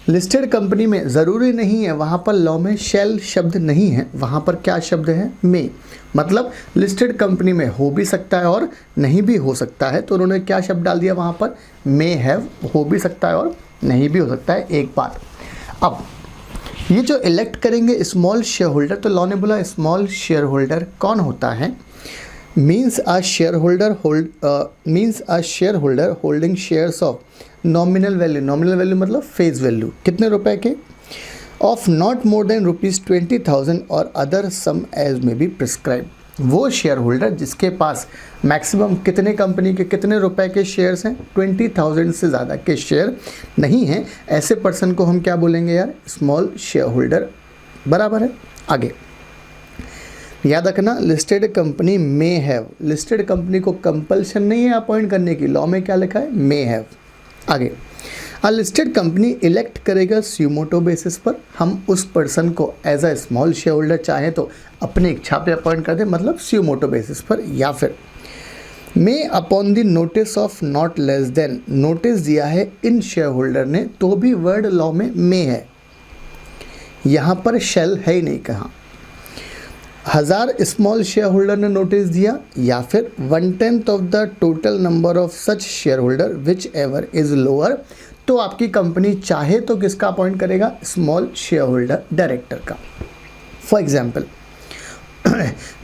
Listed company में ज़रूरी नहीं है, वहाँ पर लॉ में शैल शब्द नहीं है, वहाँ पर क्या शब्द है, मे। मतलब लिस्टेड कंपनी में हो भी सकता है और नहीं भी हो सकता है, तो उन्होंने क्या शब्द डाल दिया वहाँ पर, मे हैव, हो भी सकता है और नहीं भी हो सकता है। एक बात, अब ये जो इलेक्ट करेंगे स्मॉल शेयर होल्डर, तो लॉ ने बोला स्मॉल शेयर होल्डर कौन होता है, means a share holder holding shares of nominal value, nominal value मतलब फेस वैल्यू, कितने रुपए के, ऑफ नॉट मोर देन ₹20,000 और अदर सम एज में बी प्रिस्क्राइब। वो शेयर होल्डर जिसके पास मैक्सिमम कितने कंपनी के कितने रुपए के शेयर्स हैं, 20,000 से ज़्यादा के शेयर नहीं हैं, ऐसे पर्सन को हम क्या बोलेंगे यार, स्मॉल शेयर होल्डर, बराबर है। आगे याद रखना, listed company may have, listed company को कंपल्शन नहीं है अपॉइंट करने की, लॉ में क्या लिखा है, मे हैव। आगे अ लिस्टेड कंपनी इलेक्ट करेगा स्यूमोटो बेसिस पर, हम उस पर्सन को as a small share holder चाहे तो अपनी इच्छा पे अपॉइंट कर दे, मतलब स्यूमोटो बेसिस पर, या फिर may upon the notice of not less than, notice दिया है इन शेयर होल्डर ने, तो भी वर्ड लॉ में मे है, यहाँ पर शेल है ही नहीं कहा। 1000 स्मॉल शेयर होल्डर ने नोटिस दिया, या फिर 1/10 of the total number of such share holder which ever is lower, तो आपकी कंपनी चाहे तो किसका अपॉइंट करेगा, स्मॉल शेयर होल्डर डायरेक्टर का। फॉर एग्जाम्पल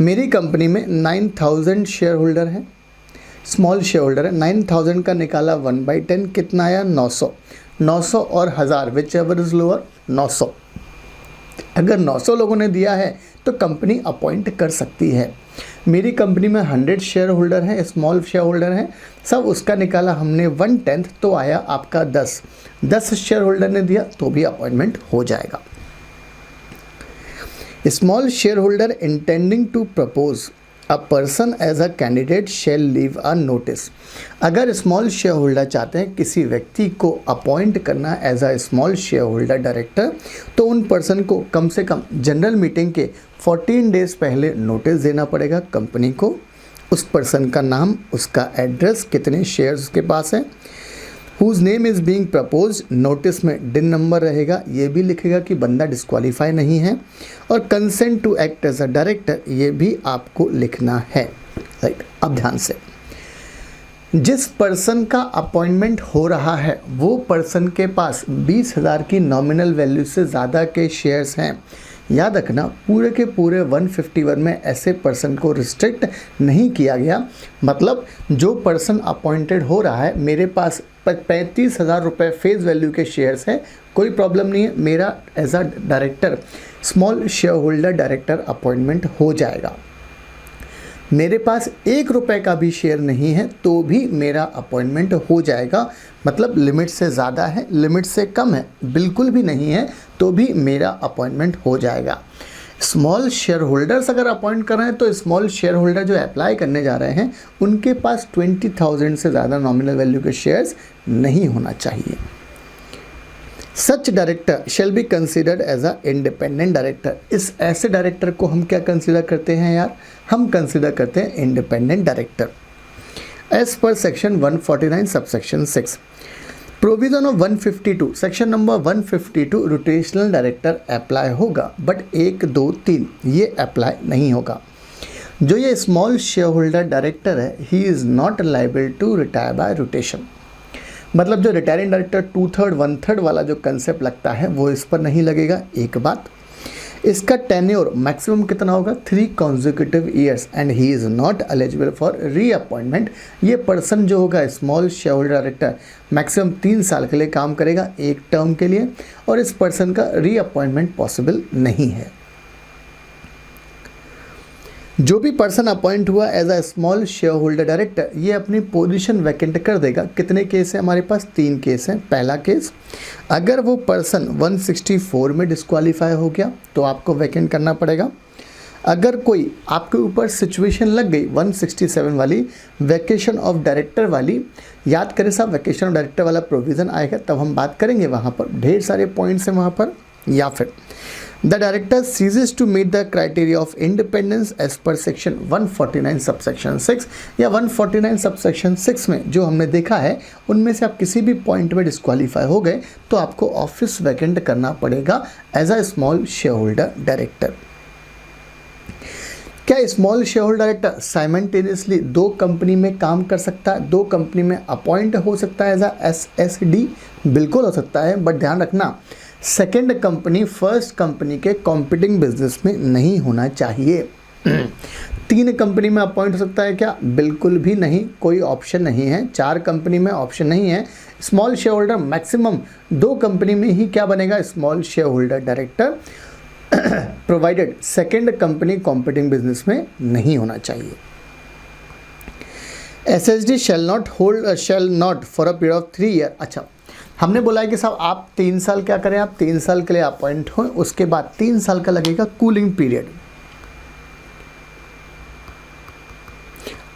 मेरी कंपनी में 9000 शेयर होल्डर है, स्मॉल शेयर होल्डर है, 9000 का निकाला 1/10 कितना आया, 900, 900 और 1000 विच एवर इज लोअर, 900। अगर 900 लोगों ने दिया है तो कंपनी अपॉइंट कर सकती है। मेरी कंपनी में 100 शेयर होल्डर हैं, स्मॉल शेयर होल्डर हैं, सब उसका निकाला हमने 1/10, तो आया आपका 10 शेयर होल्डर ने दिया तो भी अपॉइंटमेंट हो जाएगा। Small share holder intending to propose a person as a candidate shall leave a notice. अगर स्मॉल शेयर होल्डर चाहते हैं किसी व्यक्ति को अपॉइंट करना as a small share holder director, तो उन पर्सन को कम से कम जनरल मीटिंग के 14 डेज पहले नोटिस देना पड़ेगा कंपनी को, उस पर्सन का नाम, उसका एड्रेस, कितने शेयर्स उसके पास हैं, whose name is being propose, notice में डिन नंबर रहेगा, ये भी लिखेगा कि बंदा डिस्क्वालीफाई नहीं है, और consent to act as a director, ये भी आपको लिखना है, राइट। अब ध्यान से, जिस पर्सन का अपॉइंटमेंट हो रहा है वो पर्सन के पास 20,000 की नॉमिनल वैल्यू से ज़्यादा के शेयर्स हैं। याद रखना, पूरे के पूरे 151 में ऐसे पर्सन को रिस्ट्रिक्ट नहीं किया गया। मतलब जो पर्सन अपॉइंटेड हो रहा है, मेरे पास 35,000 रुपये फेस वैल्यू के शेयर्स हैं, कोई प्रॉब्लम नहीं है, मेरा as a director small share holder director appointment हो जाएगा। मेरे पास 1 रुपये का भी शेयर नहीं है तो भी मेरा अपॉइंटमेंट हो जाएगा। मतलब लिमिट से ज़्यादा है, लिमिट से कम है, बिल्कुल भी नहीं है तो भी मेरा अपॉइंटमेंट हो जाएगा। स्मॉल शेयर होल्डर्स अगर अपॉइंट कर रहे हैं तो स्मॉल शेयर होल्डर जो अप्लाई करने जा रहे हैं उनके पास 20,000 से ज़्यादा नॉमिनल वैल्यू के शेयर्स नहीं होना चाहिए। Such director shall be considered as a independent director. इस ऐसे डायरेक्टर को हम क्या कंसिडर करते हैं यार? हम कंसिडर करते हैं independent director as per section 149 subsection 6। Provision of 152 section number 152 rotational director apply होगा, बट 1, 2, 3 ये अप्लाई नहीं होगा। जो ये स्मॉल शेयर होल्डर डायरेक्टर है, he is not liable to retire by rotation. मतलब जो रिटायरिंग डायरेक्टर 2/3 1/3 वाला जो कंसेप्ट लगता है वो इस पर नहीं लगेगा। एक बात, इसका टेन्योर मैक्सिमम कितना होगा? 3 consecutive years and he is not eligible for reappointment. ये पर्सन जो होगा small share holder director maximum 3 साल के लिए काम करेगा, एक टर्म के लिए, और इस पर्सन का रीअपॉइंटमेंट पॉसिबल नहीं है। जो भी पर्सन अपॉइंट हुआ as a small share holder director, ये अपनी पोजीशन वैकेंट कर देगा। कितने केस हैं हमारे पास? 3 केस हैं। पहला केस, अगर वो पर्सन 164 में डिस्क्वालीफाई हो गया तो आपको वैकेंट करना पड़ेगा। अगर कोई आपके ऊपर सिचुएशन लग गई 167 वाली वैकेशन ऑफ डायरेक्टर वाली, याद करें साहब वैकेशन ऑफ डायरेक्टर वाला प्रोविज़न आएगा तब हम बात करेंगे, वहाँ पर ढेर सारे पॉइंट्स हैं वहाँ पर। या फिर the director ceases to meet the criteria of independence as per section 149 subsection 6 या 149 सबसेक्शन 6 में जो हमने देखा है उनमें से आप किसी भी पॉइंट में डिस्क्वालीफाई हो गए तो आपको ऑफिस वैकेंट करना पड़ेगा as a small share holder director. क्या small share holder director simultaneously 2 company में काम कर सकता है? 2 कंपनी में अपॉइंट हो सकता है एज अ SSD? बिल्कुल हो सकता है, बट ध्यान रखना सेकेंड कंपनी फर्स्ट कंपनी के कॉम्पिटिंग बिजनेस में नहीं होना चाहिए। 3 कंपनी में अपॉइंट हो सकता है क्या? बिल्कुल भी नहीं, कोई ऑप्शन नहीं है। 4 कंपनी में ऑप्शन नहीं है। Small share holder maximum 2 company में ही क्या बनेगा? Small share holder director, provided second company competing business में नहीं होना चाहिए। SSD shall not for a period of 3 year। अच्छा, हमने बोला है कि साहब आप 3 साल क्या करें, आप 3 साल के लिए अपॉइंट हो, उसके बाद 3 साल का लगेगा कूलिंग पीरियड,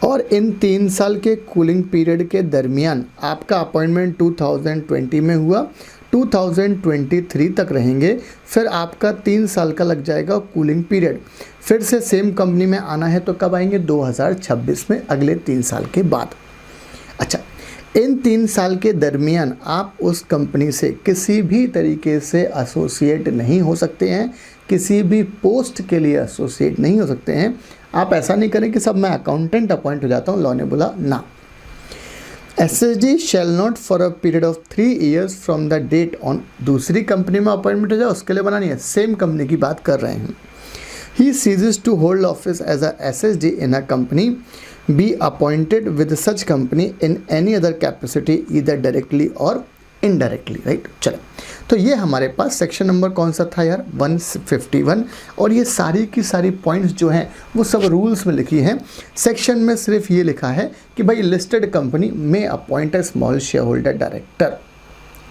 और इन 3 साल के कूलिंग पीरियड के दरमियान आपका अपॉइंटमेंट 2020 में हुआ, 2023 तक रहेंगे, फिर आपका 3 साल का लग जाएगा कूलिंग पीरियड। फिर से सेम कंपनी में आना है तो कब आएंगे? 2026 में, अगले 3 साल के बाद। अच्छा, इन 3 साल के दरमियान आप उस कंपनी से किसी भी तरीके से एसोसिएट नहीं हो सकते हैं, किसी भी पोस्ट के लिए एसोसिएट नहीं हो सकते हैं। आप ऐसा नहीं करें कि सब मैं अकाउंटेंट अपॉइंट हो जाता हूँ, लॉ ने बोला ना। SSD shall not for a period of 3 years from the date on. दूसरी कंपनी में अपॉइंटमेंट हो जाए उसके लिए बनानी है, सेम कंपनी की बात कर रहे हैं। He ceases to hold office as a SSD in a company, be appointed with such company in any other capacity either directly or indirectly, right? चलो, तो ये हमारे पास सेक्शन नंबर कौन सा था यार? 151। और ये सारी की सारी पॉइंट्स जो हैं वो सब रूल्स में लिखी हैं। सेक्शन में सिर्फ ये लिखा है कि भाई लिस्टेड कंपनी में appoint a small share holder director,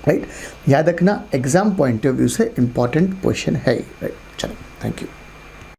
right? याद रखना, एग्जाम पॉइंट ऑफ व्यू से इंपॉर्टेंट क्वेश्चन है, राइट? चलो, थैंक यू।